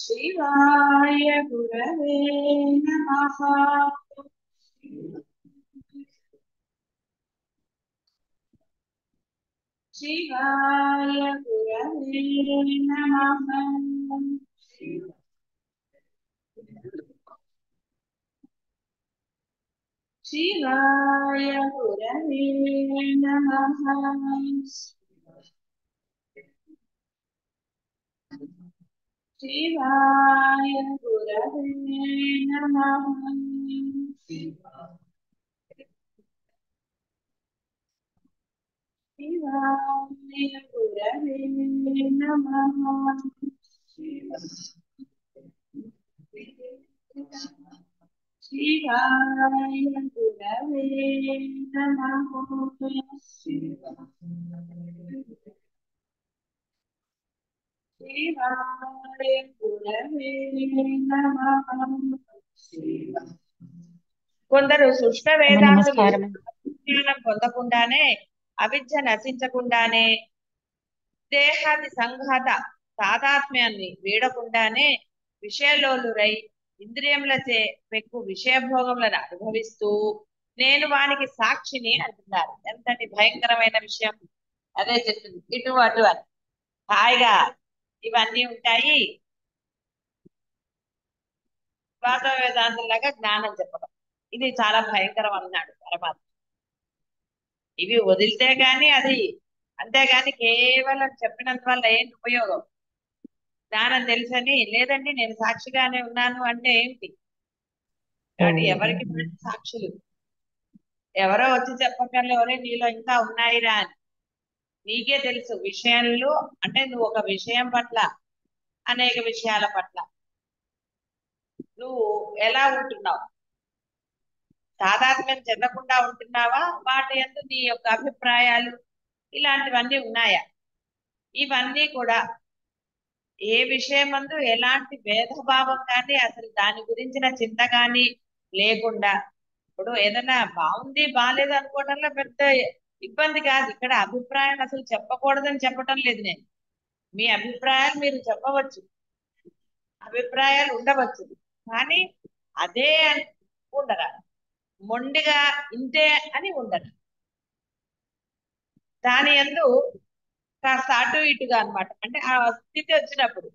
शिवाय गुरवे नमः। शिवाय गुरवे नमः। शिवाय गुरवे नमः। शिवाय गुरवे नमः। शिवाय गुरवे नमः। शिवाय गुरवे नमः। शिवाय गुरवे नमः। కొందరు శుష్క అమ్మ వేదాంతులు నమస్కారం. జ్ఞానం పొందకుండానే అవిద్య నశించకుండానే దేహాది సంఘాత తాదాత్మ్యాన్ని వీడకుండానే విషయలోలురై ఇంద్రియములచే పెక్కు విషయభోగములను అనుభవిస్తూ నేను వానికి సాక్షిని అంటున్నారు. ఎంతటి భయంకరమైన విషయం! అదే చెప్తుంది, ఇటు అటు అని హాయిగా ఇవన్నీ ఉంటాయి. వాస్తవ వేదాంతులాగా జ్ఞానం చెప్పడం ఇది చాలా భయంకరం అన్నాడు పరమాత్మ. ఇవి వదిలితే గాని అది, అంతేగాని కేవలం చెప్పినంత వల్ల ఏంటి ఉపయోగం? జ్ఞానం తెలుసని లేదండి నేను సాక్షిగానే ఉన్నాను అంటే ఏంటి? కాబట్టి ఎవరికి మంచి సాక్షులు ఎవరో వచ్చి చెప్పక్కర్లే, ఎవరే నీలో ఇంకా ఉన్నాయిరా అని. నీకే తెలుసు విషయంలో, అంటే నువ్వు ఒక విషయం పట్ల, అనేక విషయాల పట్ల నువ్వు ఎలా ఉంటున్నావు, తాదాత్మ్యం చెందకుండా ఉంటున్నావా, వాటి యందు నీ యొక్క అభిప్రాయాలు ఇలాంటివన్నీ ఉన్నాయా? ఇవన్నీ కూడా ఏ విషయమందు ఎలాంటి భేదభావం కానీ అసలు దాని గురించిన చింత కానీ లేకుండా, ఇప్పుడు ఏదైనా బాగుంది బాగాలేదు అనుకోవడంలో పెద్ద ఇబ్బంది కాదు. ఇక్కడ అభిప్రాయం అసలు చెప్పకూడదని చెప్పటం లేదు నేను. మీ అభిప్రాయాలు మీరు చెప్పవచ్చు, అభిప్రాయాలు ఉండవచ్చు, కానీ అదే అని ఉండరా, మొండిగా ఇంతే అని ఉండరు. దాని యందు కాస్త అటు ఇటుగా అన్నమాట. అంటే ఆ స్థితి వచ్చినప్పుడు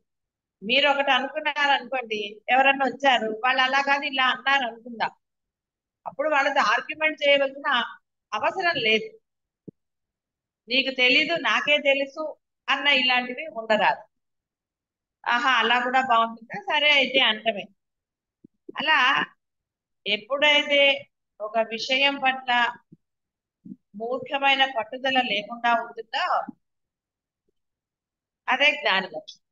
మీరు ఒకటి అనుకున్నారు అనుకోండి, ఎవరన్నా వచ్చారు వాళ్ళు అలా కాదు ఇలా అన్నారు అనుకుందాం, అప్పుడు వాళ్ళతో ఆర్గ్యుమెంట్ చేయవలసిన అవసరం లేదు. నీకు తెలీదు నాకే తెలుసు అన్న ఇలాంటివి ఉండరాదు. ఆహా అలా కూడా బాగుంటుందా, సరే అయితే అంటమే. అలా ఎప్పుడైతే ఒక విషయం పట్ల మూర్ఖమైన పట్టుదల లేకుండా ఉంటుందో అదే జ్ఞాని లక్షణం.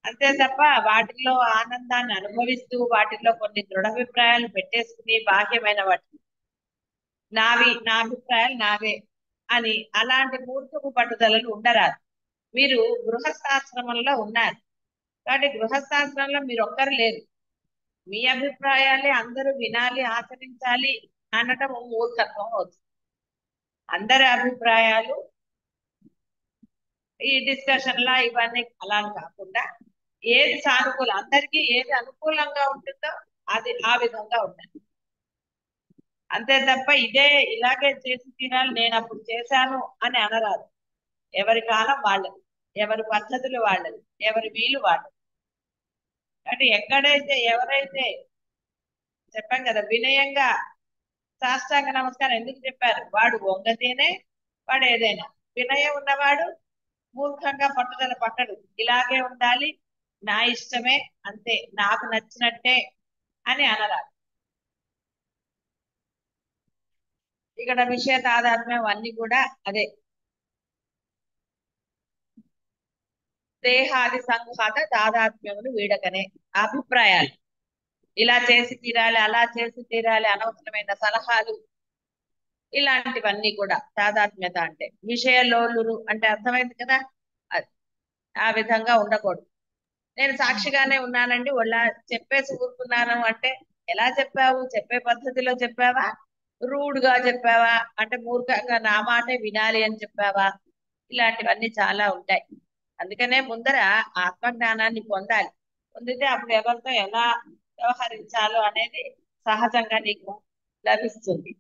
అంతే తప్ప వాటిల్లో ఆనందాన్ని అనుభవిస్తూ వాటిల్లో కొన్ని దృఢాభిప్రాయాలు పెట్టేసుకుని బాహ్యమైన వాటి నావి, నా అభిప్రాయాలు నావే అని అలాంటి మూర్ఖపు పట్టుదలలు ఉండరాదు. మీరు గృహస్థాశ్రమంలో ఉన్నారు కాబట్టి గృహస్థాశ్రమంలో మీరు ఒక్కరు లేరు. మీ అభిప్రాయాలే అందరూ వినాలి, ఆచరించాలి అనటం మూర్ఖత్వం అవుతుంది. అందరి అభిప్రాయాలు ఈ డిస్కషన్ లా ఇవన్నీ అలా కాకుండా ఏది సానుకూలం, అందరికీ ఏది అనుకూలంగా ఉంటుందో అది ఆ విధంగా ఉండాలి. అంతే తప్ప ఇదే ఇలాగే చేసి తినాలి, నేను అప్పుడు చేశాను అని అనరాదు. ఎవరి కాలం వాళ్ళది, ఎవరి పద్ధతులు వాళ్ళది, ఎవరి వీలు వాళ్ళది. అంటే ఎక్కడైతే ఎవరైతే చెప్పాం కదా వినయంగా సాష్టాంగ నమస్కారం ఎందుకు చెప్పారు, వాడు వంగతేనే వాడు ఏదైనా. వినయం ఉన్నవాడు మూర్ఖంగా పట్టుదల పట్టడు, ఇలాగే ఉండాలి, నా ఇష్టమే, అంతే, నాకు నచ్చినట్టే అని అనరాదు. ఇక్కడ విషయ తాదాత్మ్యం అన్ని కూడా అదే. దేహాది సంఘాత తాదాత్మ్యములు వీడకనే అభిప్రాయాలు, ఇలా చేసి తీరాలి అలా చేసి తీరాలి అనవసరమైన సలహాలు ఇలాంటివన్నీ కూడా తాదాత్మ్యత అంటే. విషయలోలురు అంటే అర్థమైంది కదా. అది ఆ విధంగా ఉండకూడదు. నేను సాక్షిగానే ఉన్నానండి వాళ్ళ చెప్పేసి ఊరుకున్నాను అంటే ఎలా చెప్పావు? చెప్పే పద్ధతిలో చెప్పావా, రూడ్ గా చెప్పావా, అంటే మూర్ఖంగా నా మాటే వినాలి అని చెప్పావా? ఇలాంటివన్నీ చాలా ఉంటాయి. అందుకనే ముందర ఆత్మజ్ఞానాన్ని పొందాలి. పొందితే అప్పుడు ఎవరితో ఎలా వ్యవహరించాలో అనేది సహజంగా నీకు లభిస్తుంది.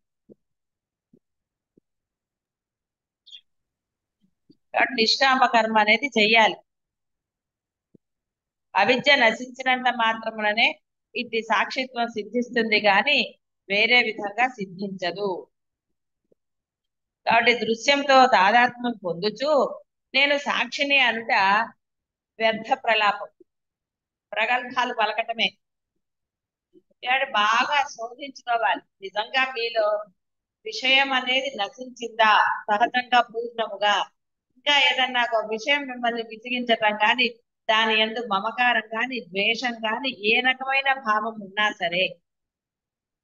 కాబట్టి నిష్కామ కర్మ అనేది చెయ్యాలి. అవిద్య నశించినంత మాత్రముననే ఇది సాక్షిత్వం సిద్ధిస్తుంది కానీ వేరే విధంగా సిద్ధించదు. కాబట్టి దృశ్యంతో తాదాత్మ్యం పొందుచు నేను సాక్షిని అనుట వ్యర్థ ప్రలాపం, ప్రగల్భాలు పలకటమే. కాబట్టి బాగా శోధించుకోవాలి. నిజంగా మీలో విషయం అనేది నశించిందా సహజంగా పూర్ణముగా, ఇంకా ఏదన్నా ఒక విషయం మిమ్మల్ని విసిగించటం కానీ, దాని యందు మమకారం కానీ, ద్వేషం కానీ, ఏ రకమైన భావం ఉన్నా సరే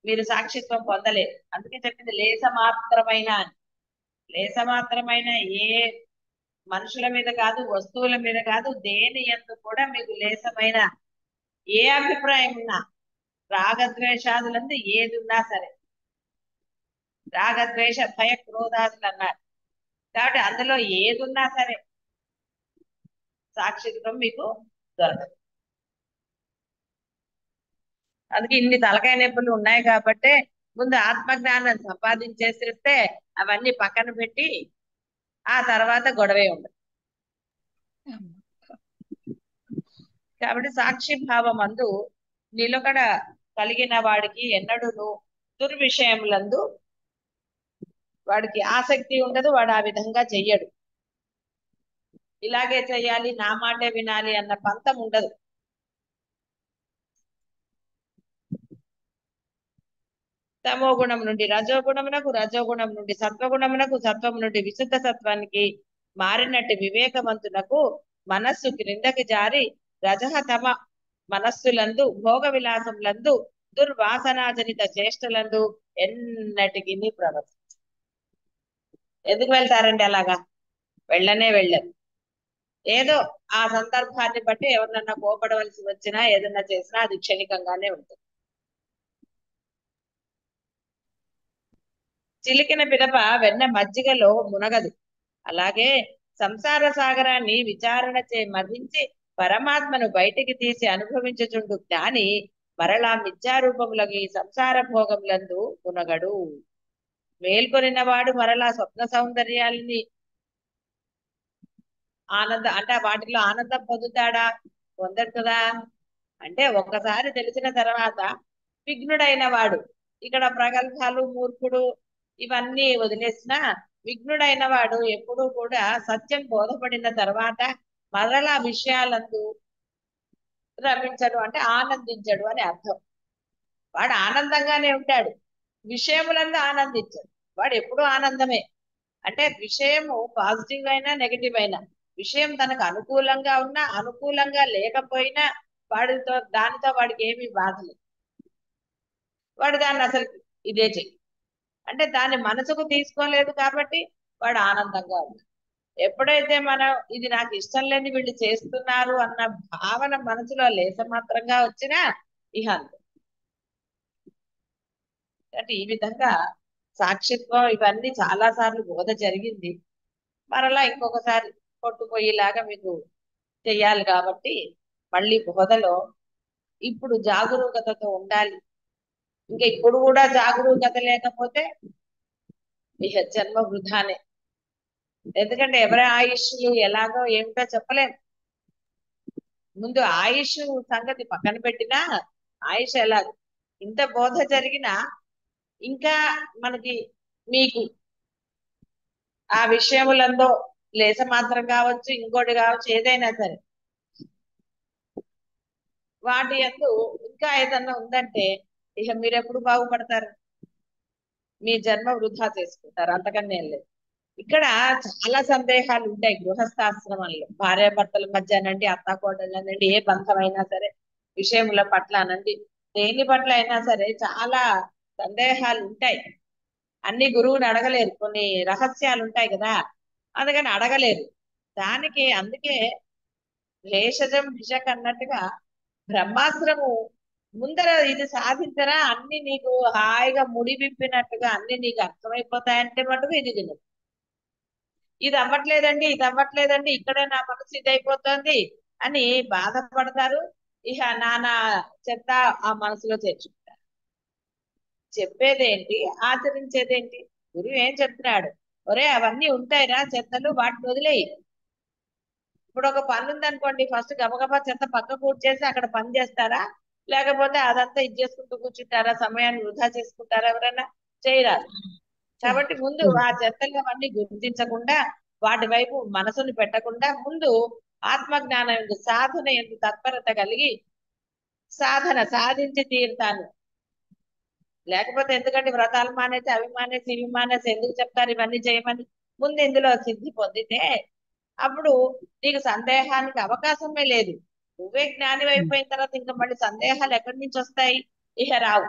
మీరు సాక్షిత్వం పొందలేరు. అందుకే చెప్పింది లేస మాత్రమైన అని. లేస మాత్రమైన ఏ మనుషుల మీద కాదు, వస్తువుల మీద కాదు, దేని యందు కూడా మీకు లేసమైన ఏ అభిప్రాయం ఉన్నా, రాగద్వేషాదులందు ఏది ఉన్నా సరే, రాగద్వేష భయ క్రోధాదులు అన్నారు కాబట్టి అందులో ఏది ఉన్నా సరే సాక్షిత్వం మీకు దొరకదు. అందుకే ఇన్ని తలకాయ నొప్పులు ఉన్నాయి కాబట్టి ముందు ఆత్మజ్ఞానం సంపాదించేసేస్తే అవన్నీ పక్కన పెట్టి ఆ తర్వాత గొడవే ఉండదు. కాబట్టి సాక్షి భావం అందు నిలకడ కలిగిన వాడికి ఎన్నడూను దుర్విషయములందు వాడికి ఆసక్తి ఉండదు. వాడు ఆ విధంగా చెయ్యడు. ఇలాగే చెయ్యాలి, నా మాటే వినాలి అన్న పంతం ఉండదు. తమో గుణం నుండి రజోగుణమునకు, రజోగుణం నుండి సత్వగుణమునకు, సత్వం నుండి విశుద్ధ సత్వానికి మారినట్టు వివేకవంతునకు మనస్సు క్రిందకి జారి రజహ తమ మనస్సులందు భోగ విలాసములందు దుర్వాసనాజనిత చేష్టలందు ఎన్నటికి ప్రవర్తి. ఎందుకు వెళ్తారండి అలాగా? వెళ్ళరు. ఏదో ఆ సందర్భాన్ని బట్టి ఎవరినన్నా కోపడవలసి వచ్చినా ఏదన్నా చేసినా అది క్షణికంగానే ఉంటుంది. చిలికిన పిదప వెన్న మజ్జిగలో మునగదు. అలాగే సంసార సాగరాన్ని విచారణ చే మదించి పరమాత్మను బయటికి తీసి అనుభవించుచుండు జ్ఞాని మరలా మిథ్యారూపములకి ఈ సంసార భోగములందు మునగడు. మేల్కొనిన వాడు మరలా స్వప్న సౌందర్యాలని అంటే వాటిలో ఆనందం పొందుతాడా? పొందడు కదా. అంటే ఒక్కసారి తెలిసిన తర్వాత విఘ్నుడైన వాడు, ఇక్కడ ప్రగల్భాలు మూర్ఖుడు ఇవన్నీ వదిలేసిన విఘ్నుడైన వాడు ఎప్పుడూ కూడా సత్యం బోధపడిన తర్వాత మరలా విషయాలందు రమించడు, అంటే ఆనందించడు అని అర్థం. వాడు ఆనందంగానే ఉంటాడు, విషయములందు ఆనందించడు. వాడు ఎప్పుడూ ఆనందమే. అంటే విషయము పాజిటివ్ అయినా నెగిటివ్ అయినా, విషయం తనకు అనుకూలంగా ఉన్నా అనుకూలంగా లేకపోయినా దానితో వాడికి ఏమీ బాధ లేదు. వాడు దాన్ని అసలు ఇదే చెయ్యి అంటే దాన్ని మనసుకు తీసుకోలేదు కాబట్టి వాడు ఆనందంగా ఉన్నాడు. ఎప్పుడైతే మనం ఇది నాకు ఇష్టం లేని వీళ్ళు చేస్తున్నారు అన్న భావన మనసులో లేసమాత్రంగా వచ్చినా ఇహ అంటే ఈ విధంగా సాక్షిత్వం ఇవన్నీ చాలా సార్లు బోధ జరిగింది. మరలా ఇంకొకసారి కొట్టుపోయేలాగా మీకు చెయ్యాలి కాబట్టి మళ్ళీ బోధలో ఇప్పుడు జాగరూకతతో ఉండాలి. ఇంకా ఇప్పుడు కూడా జాగరూకత లేకపోతే ఇక జన్మ వృధానే. ఎందుకంటే ఎవరి ఆయుష్లు ఎలాగో ఏమిటో చెప్పలేం. ముందు ఆయుష్ సంగతి పక్కన పెట్టినా ఆయుష్ ఎలాగో ఇంత బోధ జరిగినా ఇంకా మనకి మీకు ఆ విషయములందో లేస మాత్రం కావచ్చు, ఇంకోటి కావచ్చు, ఏదైనా సరే వాటి యందు ఇంకా ఏదన్నా ఉందంటే ఇక మీరు ఎప్పుడు బాగుపడతారు? మీ జన్మ వృధా చేసుకుంటారు, అంతకన్నా ఏం లేదు. ఇక్కడ చాలా సందేహాలు ఉంటాయి గృహస్థాశ్రమంలో. భార్యాభర్తల మధ్య అనండి, అత్తాకోడళ్ళు అనండి, ఏ బంధమైనా సరే, విషయముల పట్ల అనండి, దేని పట్ల అయినా సరే చాలా సందేహాలు ఉంటాయి. అన్ని గురువుని అడగలేరు, కొన్ని రహస్యాలు ఉంటాయి కదా, అందుకని అడగలేరు. అందుకే భేషజం భిషక్ అన్నట్టుగా బ్రహ్మాస్త్రము ముందర ఇది సాధించరా అన్ని నీకు హాయిగా ముడి విప్పినట్టుగా అన్ని నీకు అర్థమైపోతాయంటే మటుకు ఇది విను. ఇది అవ్వట్లేదండి, ఇది అవ్వట్లేదండి, ఇక్కడే నా మనసు ఇది అయిపోతుంది అని బాధపడతారు. ఇహ నానా చెత్త ఆ మనసులో చేర్చుకుంటారు. చెప్పేదేంటి, ఆచరించేదేంటి? గురువు ఏం చెప్తున్నాడు? ఒరే అవన్నీ ఉంటాయిరా చెత్తలు, వాటిని వదిలేయి. ఇప్పుడు ఒక పని ఉందనుకోండి, ఫస్ట్ గబగబా చెత్త పక్క కూర్చేసి అక్కడ పని చేస్తారా? లేకపోతే అదంతా ఇది చేసుకుంటూ కూర్చుంటారా? సమయాన్ని వృధా చేసుకుంటారా? ఎవరైనా చేయరాదు. కాబట్టి ముందు ఆ చెత్తలు అవన్నీ గుర్తించకుండా వాటి వైపు మనసుని పెట్టకుండా ముందు ఆత్మజ్ఞానం ఎందు సాధన ఎందు తత్పరత కలిగి సాధన సాధించి తీరుతాను. లేకపోతే ఎందుకంటే వ్రతాలు మానేసి అవి మానేసి ఇవి మానేసి ఎందుకు చెప్తారు ఇవన్నీ చేయమని? ముందు ఇందులో సిద్ధి పొందితే అప్పుడు నీకు సందేహానికి అవకాశమే లేదు. నువ్వే జ్ఞాని అయిపోయిన తర్వాత ఇంకా మళ్ళీ సందేహాలు ఎక్కడి నుంచి వస్తాయి? ఇహ రావు.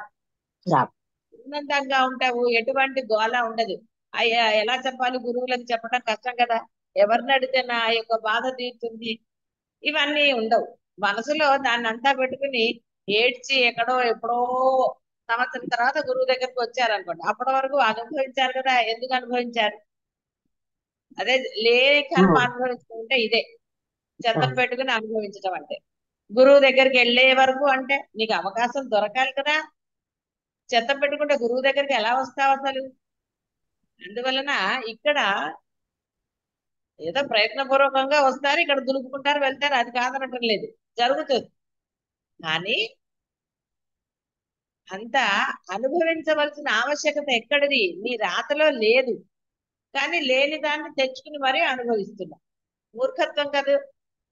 ఉన్నతంగా ఉంటావు, ఎటువంటి గోల ఉండదు. అయ్యా ఎలా చెప్పాలి, గురువులకు చెప్పడం కష్టం కదా, ఎవరిని అడిగితే నా యొక్క బాధ తీరుతుంది, ఇవన్నీ ఉండవు. మనసులో దాన్ని అంతా పెట్టుకుని ఏడ్చి ఎక్కడో ఎప్పుడో సంవత్సరం తర్వాత గురువు దగ్గరికి వచ్చారనుకోండి, అప్పటి వరకు అనుభవించారు కదా, ఎందుకు అనుభవించారు? అదే లేని కర్మ అనుభవించుకుంటే ఇదే చెత్తను పెట్టుకుని అనుభవించడం అంటే. గురువు దగ్గరికి వెళ్ళే వరకు అంటే నీకు అవకాశం దొరకాలి కదా. చెత్త పెట్టుకుంటే గురువు దగ్గరికి ఎలా వస్తావు అసలు? అందువలన ఇక్కడ ఏదో ప్రయత్నపూర్వకంగా వస్తారు, ఇక్కడ దులుపుకుంటారు, వెళ్తారు, అది కాదనటం లేదు, జరుగుతుంది. కానీ అంత అనుభవించవలసిన ఆవశ్యకత ఎక్కడిది? నీ రాతలో లేదు. కానీ లేని దాన్ని తెచ్చుకుని మరీ అనుభవిస్తున్నా, మూర్ఖత్వం కదా.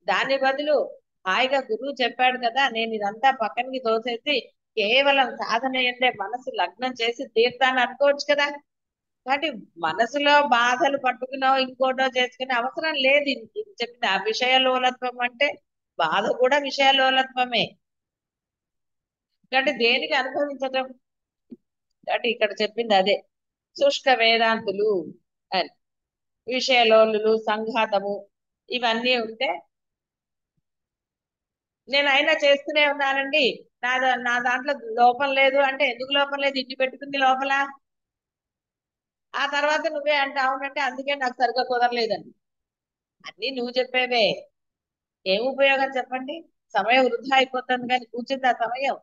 దాని బదులు హాయిగా గురువు చెప్పాడు కదా, నేను ఇదంతా పక్కనికి తోసేసి కేవలం సాధన ఎందే మనసు లగ్నం చేసి తీర్థాన్ని అనుకోవచ్చు కదా. కాబట్టి మనసులో బాధలు పట్టుకునో ఇంకోటో చేసుకునే అవసరం లేదు. ఇది చెప్పింది ఆ విషయలోలత్వం అంటే బాధ కూడా విషయలోలత్వమే. కాబట్టి దేనికి అనుభవించటం? కాబట్టి ఇక్కడ చెప్పింది అదే, శుష్క వేదాంతులు అని. విషయలోలులు, సంఘాతము ఇవన్నీ ఉంటే నేను అయినా చేస్తూనే ఉన్నానండి, నా దాంట్లో లోపం లేదు అంటే ఎందుకు లోపం లేదు? ఇన్ని పెట్టుకుంది లోపల. ఆ తర్వాత నువ్వే అంటే అవునంటే అందుకే నాకు సరిగ్గా కుదరలేదండి. అన్ని నువ్వు చెప్పేవే, ఏం ఉపయోగం చెప్పండి? సమయం వృధా అయిపోతుంది, కానీ కూర్చుంది ఆ సమయం.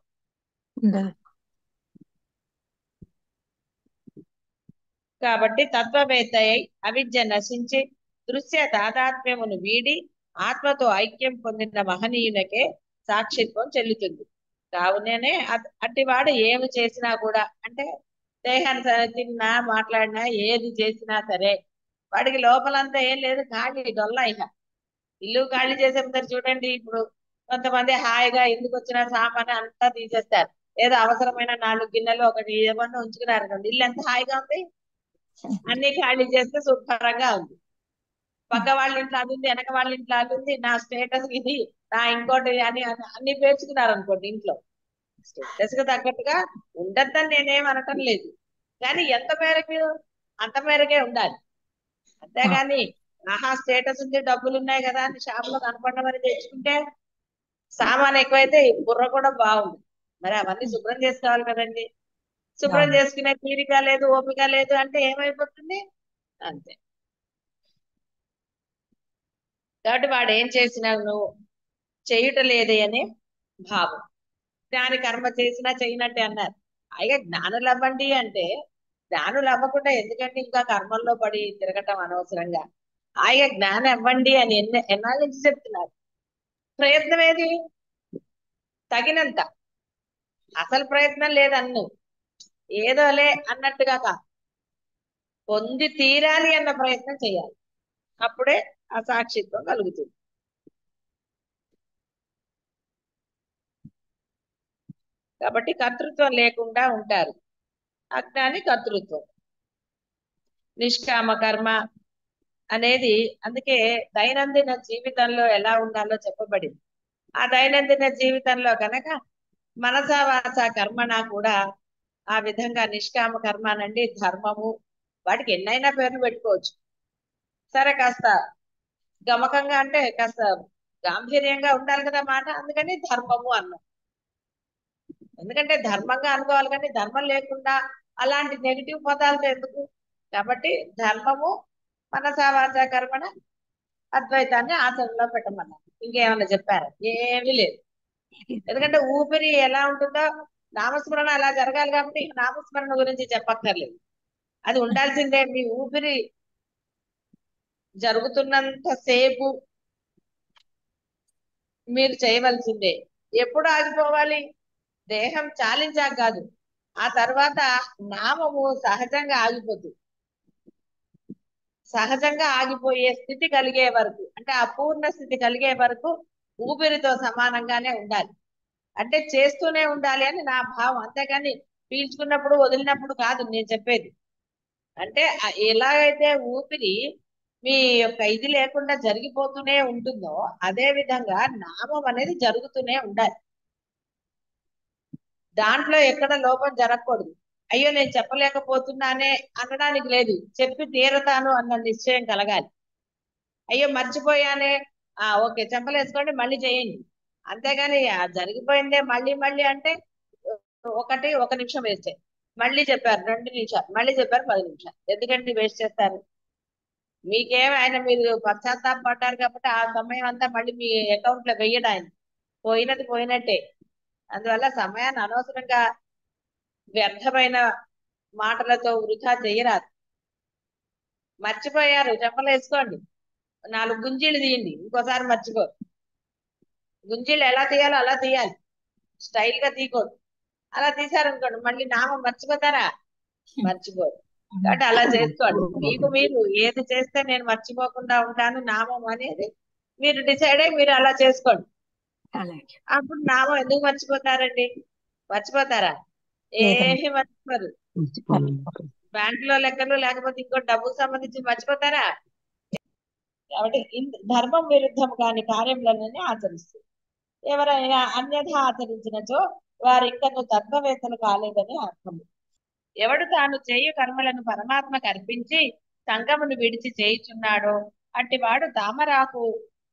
కాబట్టి తత్వవేత్త అయి అవిద్య నశించి దృశ్య తాదాత్మ్యమును వీడి ఆత్మతో ఐక్యం పొందిన మహనీయునకే సాక్షిత్వం చెల్లుతుంది. కావుననే అట్టివాడు ఏమి చేసినా కూడా అంటే దేహాన్ని తిన్నా మాట్లాడినా ఏది చేసినా సరే వాడికి లోపలంతా ఏం లేదు, ఖాళీ డొల్ల. ఇక ఇల్లు ఖాళీ చేసే ముందర చూడండి, ఇప్పుడు కొంతమంది హాయిగా ఎందుకు వచ్చిన సామాన్ అంతా తీసేస్తారు, ఏదో అవసరమైన 4 గిన్నెలు ఒకటి ఏమన్నా ఉంచుకున్నారు అనుకోండి, ఇల్లు ఎంత హాయిగా ఉంది. అన్ని ఖాళీ చేస్తే శుభ్రంగా ఉంది. పక్క వాళ్ళ ఇంట్లో అది ఉంది, వెనక వాళ్ళ ఇంట్లో అది ఉంది, నా స్టేటస్ ఇది, నా ఇంకోటి అని అన్ని పేర్చుకున్నారు అనుకోండి ఇంట్లో. స్టేటస్ కి తగ్గట్టుగా ఉండద్దని నేనేం అనటం లేదు, కానీ ఎంత మేరకు అంత మేరకే ఉండాలి. అంతేగాని ఆహా స్టేటస్ ఉంది, డబ్బులు ఉన్నాయి కదా అని షాప్ లో కనపడమని తెచ్చుకుంటే సామాన్ ఎక్కువైతే బుర్ర కూడా బాగుంది. మరి అవన్నీ శుభ్రం చేసుకోవాలి కదండి. శుభ్రం చేసుకునే తీరిక లేదు, ఓపిక లేదు అంటే ఏమైపోతుంది? అంతే. కాబట్టి వాడు ఏం చేసినా నువ్వు చేయుట లేదే అనే భావం. జ్ఞాని కర్మ చేసినా చేయనట్టే అన్నారు. అయిగా జ్ఞానులు అవ్వండి అంటే జ్ఞానులు అవ్వకుండా ఎందుకంటే ఇంకా కర్మల్లో పడి తిరగటం అనవసరంగా. హాయిగా జ్ఞానం అవ్వండి అని ఎన్నాళ్ళ నుంచి చెప్తున్నారు. ప్రయత్నం ఏది? తగినంత. అసలు ప్రయత్నం లేదన్ను, ఏదోలే అన్నట్టుగా కాదు, పొంది తీరాలి అన్న ప్రయత్నం చేయాలి. అప్పుడే ఆ సాక్షిత్వం కలుగుతుంది. కాబట్టి కర్తృత్వం లేకుండా ఉంటారు. అజ్ఞాని కర్తృత్వం. నిష్కామ కర్మ అనేది అందుకే దైనందిన జీవితంలో ఎలా ఉండాలో చెప్పబడింది. ఆ దైనందిన జీవితంలో కనుక మనస వాచ కర్మణ కూడా ఆ విధంగా నిష్కామ కర్మ అనండి, ధర్మము, వాటికి ఎన్నైనా పేర్లు పెట్టుకోవచ్చు. సరే కాస్త గమకంగా అంటే కాస్త గాంభీర్యంగా ఉండాలి కదా మాట, అందుకని ధర్మము అన్నాం. ఎందుకంటే ధర్మంగా అనుకోవాలి, కానీ ధర్మం లేకుండా అలాంటి నెగిటివ్ పదాలతో ఎందుకు? కాబట్టి ధర్మము మనస వాచ కర్మణ అద్వైతాన్ని ఆచరణలో పెట్టమన్నారు. ఇంకేమన్నా చెప్పారా? ఏమీ లేదు. ఎందుకంటే ఊపిరి ఎలా ఉంటుందో నామస్మరణ అలా జరగాలి కాబట్టి ఇక నామస్మరణ గురించి చెప్పక్కర్లేదు. అది ఉండాల్సిందే. మీ ఊపిరి జరుగుతున్నంత సేపు మీరు చేయవలసిందే. ఎప్పుడు ఆగిపోవాలి? దేహం చాలించాక కాదు, ఆ తర్వాత నామము సహజంగా ఆగిపోతుంది. సహజంగా ఆగిపోయే స్థితి కలిగే వరకు, అంటే అపూర్ణ స్థితి కలిగే వరకు ఊపిరితో సమానంగానే ఉండాలి. అంటే చేస్తూనే ఉండాలి అని నా భావం, అంతేగాని పీల్చుకున్నప్పుడు వదిలినప్పుడు కాదు నేను చెప్పేది. అంటే ఎలాగైతే ఊపిరి మీ యొక్క ఇది లేకుండా జరిగిపోతూనే ఉంటుందో, అదే విధంగా నామం అనేది జరుగుతూనే ఉండాలి. దాంట్లో ఎక్కడ లోపం జరగకూడదు. అయ్యో నేను చెప్పలేకపోతున్నానే అనడానికి లేదు, చెప్పి తీరతాను అన్న నిశ్చయం కలగాలి. అయ్యో మర్చిపోయానే, ఓకే చెంపలేసుకోండి మళ్ళీ చేయండి. అంతేగాని జరిగిపోయిందే మళ్ళీ మళ్ళీ అంటే ఒక నిమిషం వేస్ట్. మళ్ళీ చెప్పారు 2 నిమిషాలు, మళ్ళీ చెప్పారు 10 నిమిషాలు, ఎందుకంటే వేస్ట్ చేస్తారు? మీకేమి ఆయన, మీరు పశ్చాత్తాపడ్డారు కాబట్టి ఆ సమయం అంతా మళ్ళీ మీ అకౌంట్ లో వెయ్యడు ఆయన. పోయినది పోయినట్టే. అందువల్ల సమయాన్ని అనవసరంగా వ్యర్థమైన మాటలతో వృధా చేయరాదు. మర్చిపోయారు చెంపలేసుకోండి, 4 గుంజీలు తీయండి, ఇంకోసారి మర్చిపోరు. గుంజీలు ఎలా తీయాలో అలా తీయాలి, స్టైల్ గా తీయకూడదు. అలా తీశారనుకోండి మళ్ళీ నామం మర్చిపోతారా? మర్చిపోరు. కాబట్టి అలా చేసుకోండి. మీకు మీరు ఏది చేస్తే నేను మర్చిపోకుండా ఉంటాను నామం అనేది మీరు డిసైడ్ అయ్యి మీరు అలా చేసుకోండి. అలాగే. అప్పుడు నామం ఎందుకు మర్చిపోతారండి? మర్చిపోతారా? లేదమ్మా. ఏమి మర్చిపోరు. బ్యాంకులో లెక్కలు లేకపోతే ఇంకో డబ్బుకు సంబంధించి మర్చిపోతారా? కాబట్టి ధర్మం విరుద్ధం కాని కార్యములన్నీ ఆచరిస్తుంది. ఎవరైనా అన్యథా ఆచరించినచో వారు ఇంకను తత్వవేత్తలు కాలేదని అర్థం. ఎవడు తాను చేయు కర్మలను పరమాత్మకు అర్పించి సంగమును విడిచి చేయుచున్నాడో అట్టి వాడు తామరాకు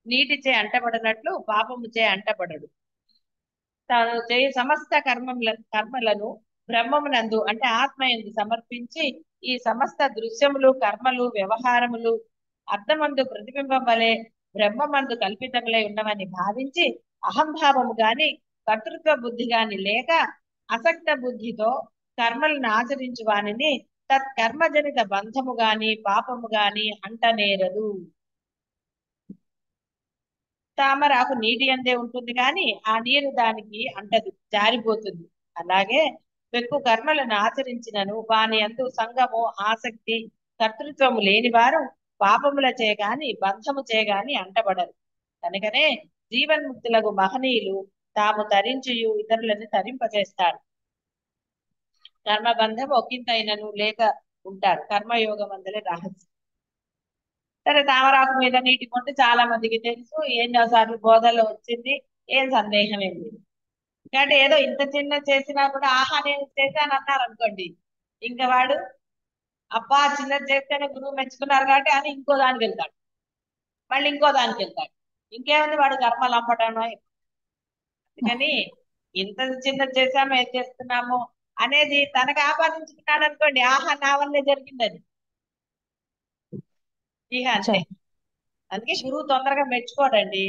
నీటిచే అంటబడినట్లు పాపముచే అంటబడడు. తాను చేయు సమస్త కర్మలను బ్రహ్మమునందు అంటే ఆత్మయందు సమర్పించి ఈ సమస్త దృశ్యములు కర్మలు వ్యవహారములు అర్థమందు ప్రతిబింబం వలె బ్రహ్మమందు కల్పితములై ఉన్నవని భావించి అహంభావము గాని కర్తృత్వ బుద్ధి గాని లేక అసక్త బుద్ధితో కర్మలను ఆచరించు వానిని తత్కర్మజనిత బంధము గాని పాపము గాని అంటనేరదు. తామరాకు నీటి అందే ఉంటుంది కానీ ఆ నీరు దానికి అంటదు, జారిపోతుంది. అలాగే పెక్కు కర్మలను ఆచరించినను వాని అందు సంగము ఆసక్తి కర్తృత్వము లేని వారు పాపముల చేయగాని బంధము చేయగాని అంటబడరు. కనుకనే జీవన్ముక్తులకు మహనీయులు తాము తరించియు ఇతరులను తరింపజేస్తారు. కర్మబంధం ఒకంతైనను లేక ఉంటారు. కర్మయోగం అందలే రహస్యం. సరే, తామరాకు మీద నీటి కొంటే చాలా మందికి తెలుసు, ఎన్నోసార్లు బోధల్లో వచ్చింది, ఏం సందేహం ఏం లేదు. కాబట్టి ఏదో ఇంత చిన్న చేసినా కూడా ఆహా నేను చేశాను అన్నారు అనుకోండి, ఇంకా వాడు అబ్బా చిన్నది చేస్తేనే గురువు మెచ్చుకున్నారు కాబట్టి అని ఇంకో దానికి వెళ్తాడు, మళ్ళీ ఇంకో దానికి వెళ్తాడు. ఇంకేముంది, వాడు కర్మలు అమ్మటం. అందుకని ఇంత చిన్నది చేశాము ఏం చేస్తున్నాము అనేది తనకు ఆపాదించుకున్నాడు అనుకోండి, ఆహా నా వల్లే జరిగిందని ఇక అంతే. అందుకే గురువు తొందరగా మెచ్చుకోడండి.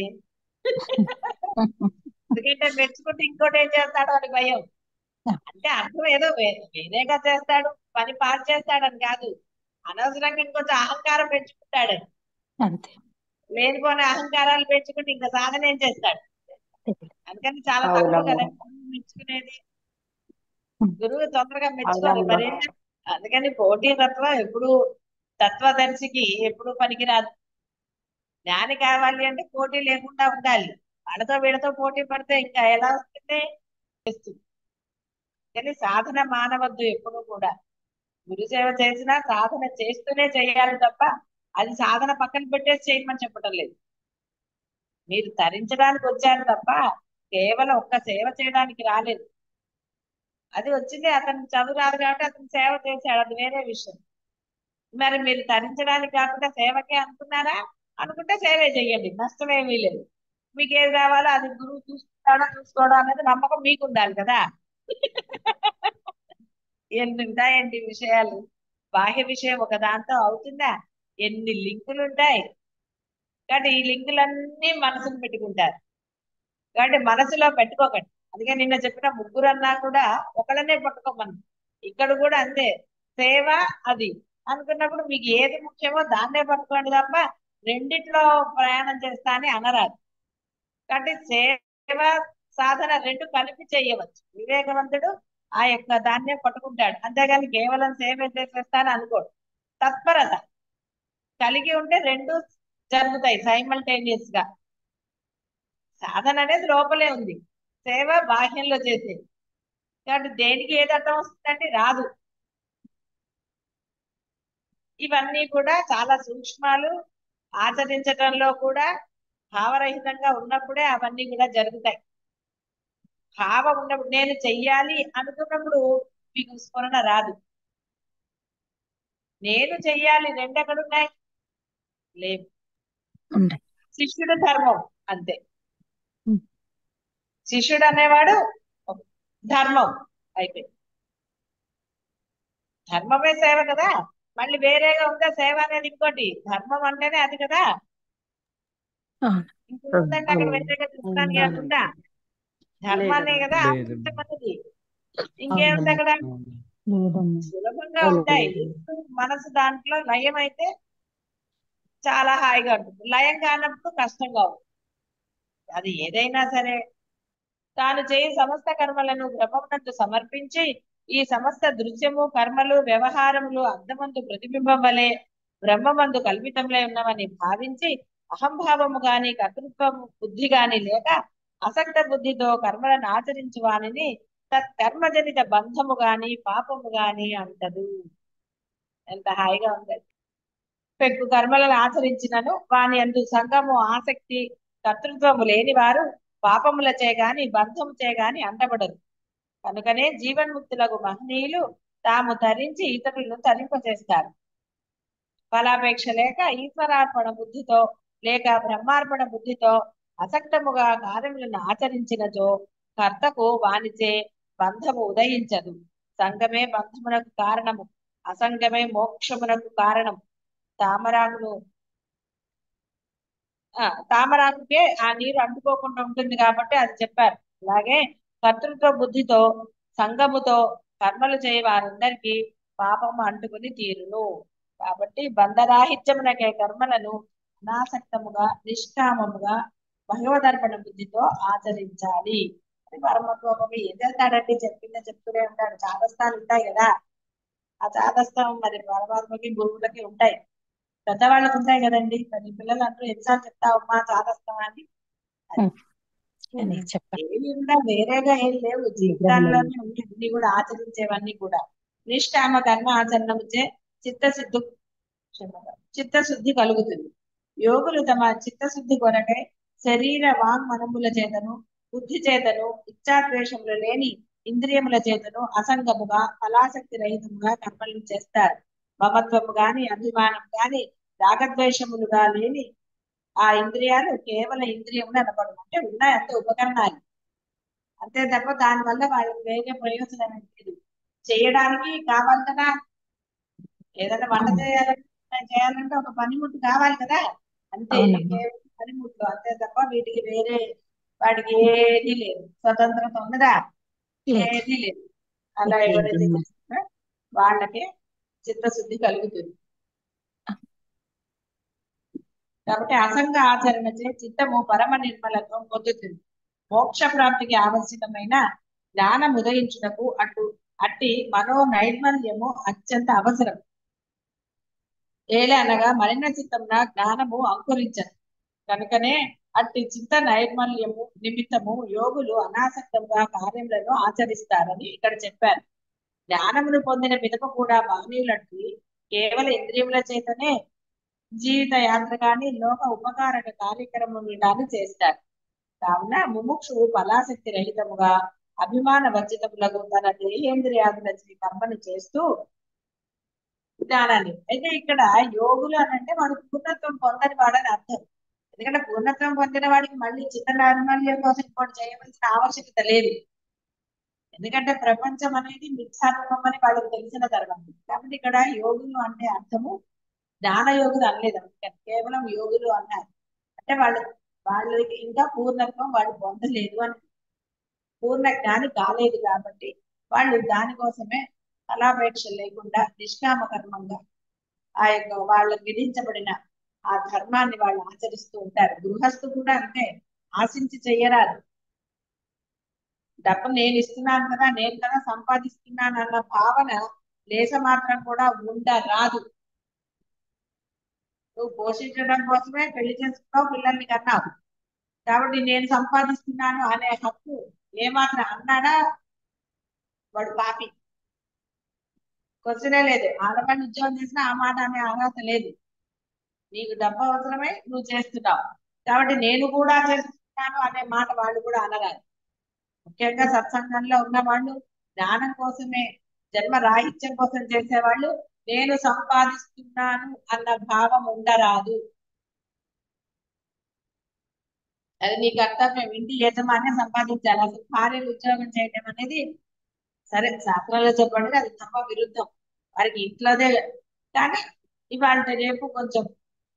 ఎందుకంటే మెచ్చుకుంటే ఇంకోటి ఏం చేస్తాడో అని భయం. అంటే అర్థం ఏదో వేరేగా చేస్తాడు, పని పాడు చేస్తాడని కాదు, అనవసరంగా ఇంకొంచెం అహంకారం పెంచుకుంటాడని. అంతే. లేనిపోని అహంకారాలు పెంచుకుంటే ఇంకా సాధన ఏం చేస్తాడు? అందుకని చాలా తక్కువ కదా గురువు మెచ్చుకునేది. గురువు తొందరగా మెచ్చుకోరు మరి. అందుకని పోటీ తత్వం ఎప్పుడు తత్వదర్శికి ఎప్పుడు పనికిరాదు. జ్ఞాని కావాలి అంటే పోటీ లేకుండా ఉండాలి. వాళ్ళతో వీళ్ళతో పోటీ పడితే ఇంకా ఎలా వస్తుంది? కానీ సాధన మానవద్దు ఎప్పుడు కూడా. గురుసేవ చేసినా సాధన చేస్తూనే చేయాలి తప్ప అది సాధన పక్కన పెట్టేసి చేయమని చెప్పడం లేదు. మీరు తరించడానికి వచ్చారు తప్ప కేవలం ఒక్క సేవ చేయడానికి రాలేదు. అది వచ్చింది, అతనికి చదువు రాదు కాబట్టి అతను సేవ చేశాడు, అది వేరే విషయం. మరి మీరు తరించడానికి కాకుండా సేవకే అనుకున్నారా? అనుకుంటే సేవే చెయ్యండి, నష్టమేమీ లేదు. మీకు ఏది కావాలో అది గురువు చూసుకుంటాడో చూసుకోవడం అనేది నమ్మకం మీకు ఉండాలి కదా. ఎన్ని ఉంటాయండి విషయాలు. బాహ్య విషయం ఒక దాంతో అవుతుందా? ఎన్ని లింకులు ఉంటాయి. కాబట్టి ఈ లింకులన్నీ మనసును పెట్టుకుంటారు. కాబట్టి మనసులో పెట్టుకోకండి. అందుకే నిన్న చెప్పిన ముగ్గురు అన్నా కూడా ఒకళ్ళనే పట్టుకోమని. ఇక్కడ కూడా అంతే, సేవ అది అనుకున్నప్పుడు మీకు ఏది ముఖ్యమో దాన్నే పట్టుకోండి తప్ప రెండిట్లో ప్రయాణం చేస్తా అని అనరాదు. కాబట్టి సేవ సాధన రెండు కలిపి చేయవచ్చు. వివేకవంతుడు ఆ యొక్క దాన్నే పట్టుకుంటాడు, అంతేగాని కేవలం సేవ చేసేస్తాను అనుకోడు. తత్పరత కలిగి ఉంటే రెండు జరుగుతాయి సైమల్టేనియస్ గా. సాధన అనేది లోపలే ఉంది, సేవ బాహ్యంలో చేసేది. కాబట్టి దేనికి ఏది అర్థం వస్తుందంటే రాదు. ఇవన్నీ కూడా చాలా సూక్ష్మాలు. ఆచరించటంలో కూడా భావరహితంగా ఉన్నప్పుడే అవన్నీ కూడా జరుగుతాయి. భావం ఉన్నప్పుడు, నేను చెయ్యాలి అనుకున్నప్పుడు మీకు స్మరణ రాదు. నేను చెయ్యాలి రెండు ఎక్కడున్నాయి? లేవు. ఉండే. శిష్యుడు ధర్మం అంతే. ఉమ్. శిష్యుడు అనేవాడు ధర్మం అయిపోయింది. ధర్మమే సేవ కదా. మళ్ళీ వేరేగా ఉందా సేవ అనేది? ఇంకోటి ధర్మం అంటేనే అది కదా. అవును. ఇంకేముందంటే అక్కడ వేరేగా చూడడానికి ఏమైనా ఉందా? ధర్మాన్నే కదా ఆచరించమన్నది. ఇంకేముంది అక్కడ? లేదమ్మా. సులభంగా ఉంటాయి. మనసు దాంట్లో లయం అయితే చాలా హాయిగా ఉంటుంది, లయం కానప్పుడు కష్టంగా ఉంటుంది. అది ఏదైనా సరే తాను చేయి సమస్త కర్మలను బ్రహ్మమునందు సమర్పించి ఈ సమస్త దృశ్యము కర్మలు వ్యవహారములు అర్థమందు ప్రతిబింబం వలె బ్రహ్మమందు కల్పితంలో ఉన్నవని భావించి అహంభావము గాని కర్తృత్వము బుద్ధి గాని లేక అసక్త బుద్ధితో కర్మలను ఆచరించు వానిని తత్కర్మజనిత బంధము గాని పాపము గాని అంటదు. ఎంత హాయిగా ఉంది! పెక్కు కర్మలను ఆచరించినను వాని యందు సంగము ఆసక్తి కర్తృత్వము లేని వారు పాపములచే గాని బంధము చే గాని అంటబడరు. కనుకనే జీవన్ముక్తులకు మహనీయులు తాము తరించి ఇతరులను తరింపచేస్తారు. ఫలాపేక్ష లేక ఈశ్వరార్పణ బుద్ధితో లేక బ్రహ్మార్పణ బుద్ధితో అసక్తముగా కార్యములను ఆచరించినచో కర్తకు వానిచే బంధము ఉదయించదు. సంగమే బంధమునకు కారణము, అసంగమే మోక్షమునకు కారణం. తామరాకును తామరాకుకే ఆ నీరు అంటుకోకుండా ఉంటుంది కాబట్టి అది చెప్పారు. అలాగే కర్తృత్వ బుద్ధితో సంగముతో కర్మలు చేయ వారందరికీ పాపము అంటుకుని తీరును. కాబట్టి బంధరాహిత్యమునకే కర్మలను అనాసక్తముగా నిష్కామముగా భగవదర్పణ బుద్ధితో ఆచరించాలి. అది పరమత్వమి ఏం చేస్తాడంటే చెప్తూనే ఉంటాడు. చాదస్తాలు ఉంటాయి కదా, ఆ చాదస్తం మరి పరమాత్మకి గురువులకి ఉంటాయి, పెద్దవాళ్ళకు ఉంటాయి కదండి. మరి పిల్లలు అంటూ ఎన్నిసార్లు చెప్తావమ్మా చాదస్తం అని. అని చెప్పారు. ఏమి ఉన్నా వేరేగా ఏం లేవు, జీవితాల్లోనే ఉంది అన్ని కూడా ఆచరించేవన్నీ కూడా. నిష్కామ కర్మ ఆచరణముచే చిత్తశుద్ధి చిత్తశుద్ధి కలుగుతుంది. యోగులు తమ చిత్తశుద్ధి కొరకై శరీర వాంగ్ మనముల చేతను బుద్ధి చేతను ఇచ్చాద్వేషములు లేని ఇంద్రియముల చేతను అసంగముగా ఫలాసక్తి రహితముగా కర్మలు చేస్తారు. మమత్వము గాని అభిమానం గాని రాగద్వేషములుగా లేని ఆ ఇంద్రియాలు కేవలం ఇంద్రియములు అనబడము. అంటే ఉన్నాయి అంతే ఉపకరణాలు, అంతే తప్ప దానివల్ల వాళ్ళకి వేరే ప్రయోజనం లేదు. చేయడానికి కావాలి కదా, ఏదైనా వంట చేయాలంటే ఒక పనిముట్టు కావాలి కదా, అంతే. కేవలం పనిముట్లు అంతే తప్ప వీటికి వేరే వాడికి ఏది లేదు, స్వతంత్రత ఉన్నదా? ఏది లేదు. అలా ఎవరైతే చేస్తారో వాళ్ళకే చిత్తశుద్ధి కలుగుతుంది. కాబట్టి అసంగ ఆచరణ చే చిత్తము పరమ నిర్మలత్వం పొందుతుంది. మోక్ష ప్రాప్తికి ఆవశ్యకమైన జ్ఞానం ఉదయించుటకు అట్టి మనో నైర్మల్యము అత్యంత అవసరం. ఏలే అనగా మలిన చిత్తమున జ్ఞానము అంకురించదు. కనుకనే అట్టి చిత్త నైర్మల్యము నిమిత్తము యోగులు అనాసక్తంగా కార్యములను ఆచరిస్తారని ఇక్కడ చెప్పారు. జ్ఞానమును పొందిన పిదప కూడా మహనీయులకి కేవల ఇంద్రియముల చేతనే జీవిత యాత్ర కానీ లోక ఉపకారక కార్యక్రమములు కానీ చేస్తారు. కావున ముముక్షువు ఫలాసక్తి రహితముగా అభిమాన వర్జితములకు తన దేహేంద్రియాదుల కర్మను చేస్తూ జ్ఞానాన్ని. అయితే ఇక్కడ యోగులు అని అంటే వాడు పూర్ణత్వం పొందని వాడని అర్థం. ఎందుకంటే పూర్ణత్వం పొందిన వాడికి మళ్ళీ చిత్త నైర్మల్యం కోసం ఇంకోటి చేయవలసిన ఆవశ్యకత లేదు. ఎందుకంటే ప్రపంచం అనేది మిథ్యాత్మం అని వాళ్ళకి తెలిసిన తర్వాత. కాబట్టి ఇక్కడ యోగులు అంటే అర్థము జ్ఞాన యోగులు అనలేదు, కేవలం యోగులు అన్నారు. అంటే వాళ్ళు వాళ్ళకి ఇంకా పూర్ణత్వం వాళ్ళు పొందలేదు అని, పూర్ణ జ్ఞాని కాలేదు కాబట్టి వాళ్ళు దానికోసమే ఫలాపేక్ష లేకుండా నిష్కామ కర్మంగా ఆ యొక్క వాళ్ళకు విధించబడిన ఆ ధర్మాన్ని వాళ్ళు ఆచరిస్తూ ఉంటారు. గృహస్థు కూడా అంతే, ఆశించి చెయ్యరాదు. డబ్బు నేను ఇస్తున్నాను కదా, నేను కదా సంపాదిస్తున్నాను అన్న భావన లేస మాత్రం కూడా ఉండరాదు. నువ్వు పోషించడం కోసమే పెళ్లి చేసుకున్నావు, పిల్లల్ని కన్నావు, కాబట్టి నేను సంపాదిస్తున్నాను అనే హక్కు ఏమాత్రం అన్నాడా వాడు పాపి. క్వశ్చనే లేదు. ఆడవాళ్ళు ఉద్యోగం చేసినా ఆ మాట అనే అర్హత లేదు. నీకు డబ్బు అవసరమై నువ్వు చేస్తున్నావు, కాబట్టి నేను కూడా చేస్తున్నాను అనే మాట వాళ్ళు కూడా అనరాదు. ముఖ్యంగా సత్సంగంలో ఉన్న వాళ్ళు జ్ఞానం కోసమే, జన్మ రాహిత్యం కోసం చేసేవాళ్ళు నేను సంపాదిస్తున్నాను అన్న భావం ఉండరాదు. అది నీ కర్తవ్యం. ఇంటి యజమాని సంపాదించాలి. అసలు భార్యలు ఉద్యోగం చేయడం అనేది సరే శాస్త్రాల్లో చెప్పండి అది తప్ప విరుద్ధం, వారికి ఇంట్లోదే. కానీ ఇవాళ రేపు కొంచెం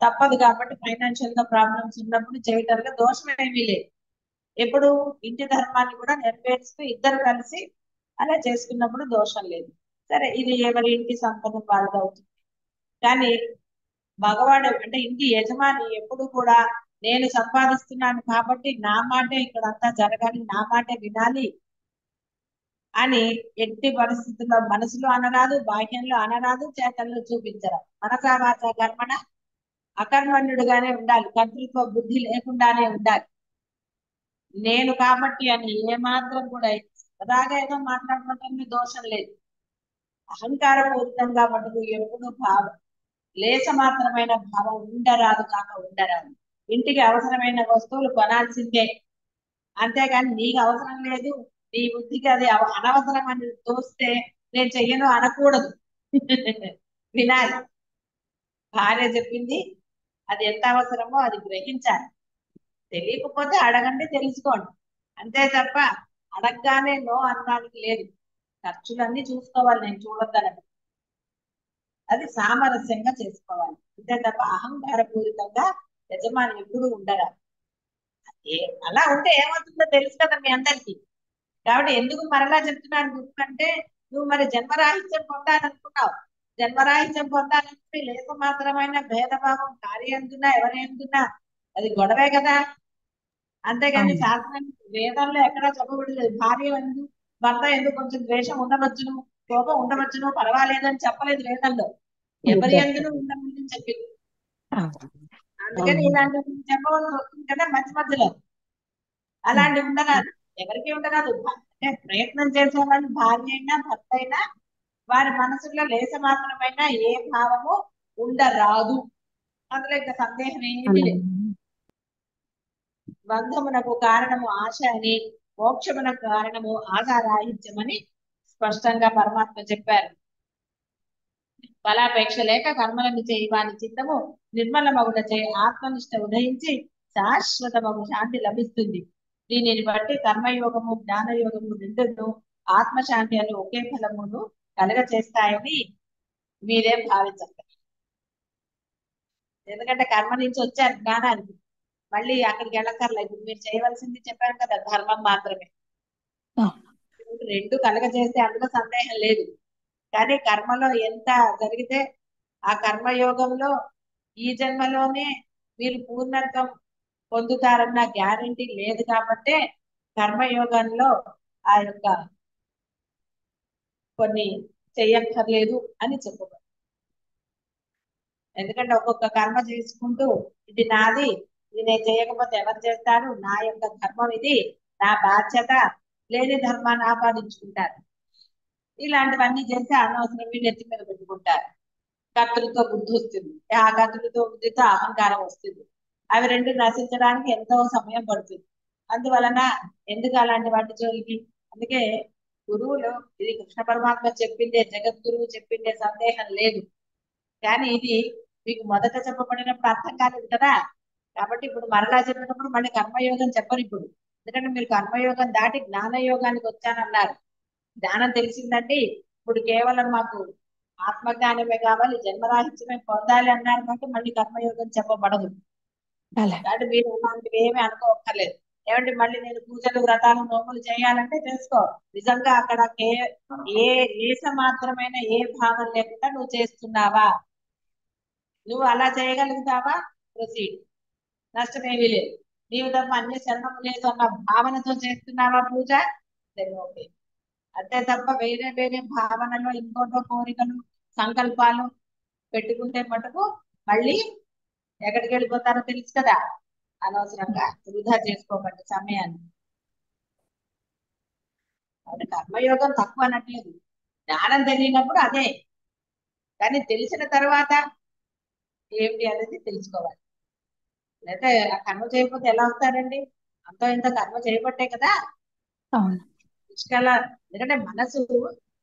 తప్పదు కాబట్టి ఫైనాన్షియల్ గా ప్రాబ్లమ్స్ ఉన్నప్పుడు చేయటంలో దోషం ఏమీ లేదు. ఎప్పుడు ఇంటి ధర్మాన్ని కూడా నెరవేరుస్తూ ఇద్దరు కలిసి అలా చేసుకున్నప్పుడు దోషం లేదు. సరే ఇది ఎవరి ఇంటి సంపద వాళ్ళది అవుతుంది. కానీ మగవాడు అంటే ఇంటి యజమాని ఎప్పుడు కూడా నేను సంపాదిస్తున్నాను కాబట్టి నా మాటే ఇక్కడ అంతా జరగాలి, నా మాటే వినాలి అని ఎట్టి పరిస్థితుల్లో మనసులో అనరాదు, బాహ్యంలో అనరాదు, చేతల్లో చూపించరు. మనసా వాచ కర్మణ అకర్మణ్యుడుగానే ఉండాలి, కర్తృత్వ బుద్ధి లేకుండానే ఉండాలి. నేను కాబట్టి అని ఏమాత్రం కూడా సదాగా ఏదో మాట్లాడుకోవటం దోషం లేదు. అహంకారపూరితంగా మటుకు ఎప్పుడు భావం లేస మాత్రమైన భావం ఉండరాదు కాక ఉండరాదు. ఇంటికి అవసరమైన వస్తువులు కొనాల్సిందే, అంతేగాని నీకు అవసరం లేదు, నీ బుద్ధికి అది అనవసరం అని తోస్తే నేను చెయ్యను అనకూడదు. వినాలి. భార్య చెప్పింది అది ఎంత అవసరమో అది గ్రహించాలి. తెలియకపోతే అడగండి, తెలుసుకోండి, అంతే తప్ప అడగగానే నో అనడానికి లేదు. ఖర్చులన్నీ చూసుకోవాలి, నేను చూడొద్దనని, అది సామరస్యంగా చేసుకోవాలి, అంతే తప్ప అహంకార పూరితంగా యజమాని ఎప్పుడు ఉండరా. ఏ అలా ఉంటే ఏమవుతుందో తెలుసు కదా మీ అందరికీ. కాబట్టి ఎందుకు మరలా చెప్తున్నాను గుర్తు అంటే, నువ్వు మరి జన్మరాహిత్యం పొందాలనుకున్నావు, జన్మరాహిత్యం పొందాలంటే లేక మాత్రమైన భేదభావం కార్యందున్నా ఎవరేందున్నా అది గొడవే కదా. అంతేగాని అవును. శాస్త్రం వేదంలో ఎక్కడా చెప్పబడలేదు భార్య ఎందు భర్త ఎందుకు కొంచెం ద్వేషం ఉండవచ్చును, కోపం ఉండవచ్చును, పర్వాలేదని చెప్పలేదు వేదంలో. ఎవరి ఇద్దరికి. ఎందును ఉండమని చెప్పింది. అవును. అందుకని అవును. ఇలాంటివి చెప్పవలసి వస్తుంది కదా మధ్య మధ్యలో. ఉమ్. అలాంటివి ఉండరాదు, ఎవరికి ఉండరాదు. అంటే ప్రయత్నం చేసేవాళ్ళు భార్య అయినా భర్త అయినా వారి మనసులో లేస మాత్రమైనా ఏ భావము ఉండరాదు. అందులో ఇంకా సందేహం ఏమీ అలాగే. లేదు. బంధమునకు కారణము ఆశ అని, మోక్షమునకు కారణము ఆశారాహిత్యం అని స్పష్టంగా పరమాత్మ చెప్పారు. ఫలాపేక్ష లేక కర్మలను చేయి వాని చిత్తము నిర్మలమగుట చే ఆత్మనిష్ట ఉదయించి శాశ్వతమగు శాంతి లభిస్తుంది. దీనిని బట్టి కర్మయోగము జ్ఞానయోగము రెండును ఆత్మశాంతి అని ఒకే ఫలమును కలగ చేస్తాయని మీరే భావించండి. ఎందుకంటే కర్మ నుంచి వచ్చారు జ్ఞానానికి, మళ్ళీ అక్కడికి వెళ్ళక్కర్లేదు. మీరు చేయవలసింది చెప్పారు కదా ధర్మం మాత్రమే. అవును. రెండు కలగజేస్తే అందులో సందేహం లేదు. కానీ కర్మలో ఎంత జరిగితే ఆ కర్మయోగంలో ఈ జన్మలోనే మీరు పూర్ణత్వం పొందుతారన్న గ్యారంటీ లేదు కాబట్టే కర్మయోగంలో ఆ యొక్క కొన్ని చెయ్యక్కర్లేదు అని చెప్పబడింది. ఎందుకంటే ఒక్కొక్క కర్మ చేసుకుంటూ ఇది నాది, ఇది నేను చేయకపోతే ఎవరు చేస్తారు, నా యొక్క ధర్మం ఇది, నా బాధ్యత లేని ధర్మాన్ని ఆపాదించుకుంటారు. ఇలాంటివన్నీ చేస్తే అనవసరం వీళ్ళు ఎత్తి మీద పెట్టుకుంటారు. కర్తృత్వ బుద్ధి వస్తుంది, ఆ కర్తృత్వ బుద్ధితో అహంకారం వస్తుంది. అవి రెండు నశించడానికి ఎంతో సమయం పడుతుంది. అందువలన ఎందుకు అలాంటి వాటి జోలికి. అందుకే గురువులు ఇది కృష్ణ పరమాత్మ చెప్పిందే, జగద్గురువు చెప్పిందే, సందేహం లేదు. కానీ ఇది మీకు మొదట చెప్పబడినప్పుడు అర్థం కాలేదు కదా. కాబట్టి ఇప్పుడు మరలా చెప్పినప్పుడు మళ్ళీ కర్మయోగం చెప్పరు ఇప్పుడు. ఎందుకంటే మీరు కర్మయోగం దాటి జ్ఞానయోగానికి వచ్చానన్నారు. జ్ఞానం తెలిసిందండి, ఇప్పుడు కేవలం మాకు ఆత్మజ్ఞానమే కావాలి, జన్మరాహిత్యమే పొందాలి అన్నారు కాబట్టి మళ్ళీ కర్మయోగం చెప్పబడదు. అలాగే. కాబట్టి మీరు అలాంటివి ఏమీ అనుకోక్కర్లేదు. ఏమంటే మళ్ళీ నేను పూజలు వ్రతాలు నోములు చేయాలంటే చేసుకో. నిజంగా అక్కడ ఏ మాత్రమైన ఏ భావం లేకుండా నువ్వు చేస్తున్నావా, నువ్వు అలా చేయగలుగుతావా, ప్రొసీడ్. నష్టమేమీ లేదు. నీవు తప్ప అన్య శరణం లేదు అన్న భావనతో చేస్తున్నావా పూజ, సరే ఓకే. అంతే తప్ప వేరే వేరే భావనలు ఇంకోటో కోరికలు సంకల్పాలు పెట్టుకుంటే మటుకు మళ్ళీ ఎక్కడికి వెళ్ళిపోతారో తెలుసు కదా. అనవసరంగా వృధా చేసుకోకండి సమయాన్ని. కాబట్టి కర్మయోగం తక్కువ అనట్లేదు, జ్ఞానం తెలియనప్పుడు అదే, కానీ తెలిసిన తర్వాత ఏమిటి అనేది తెలుసుకోవాలి. లేకపోతే ఆ కర్మ చేయకపోతే ఎలా అవుతారండి? అంతో ఇంత కర్మ చేయబట్టే కదా అవును. పుష్కల. ఎందుకంటే మనసు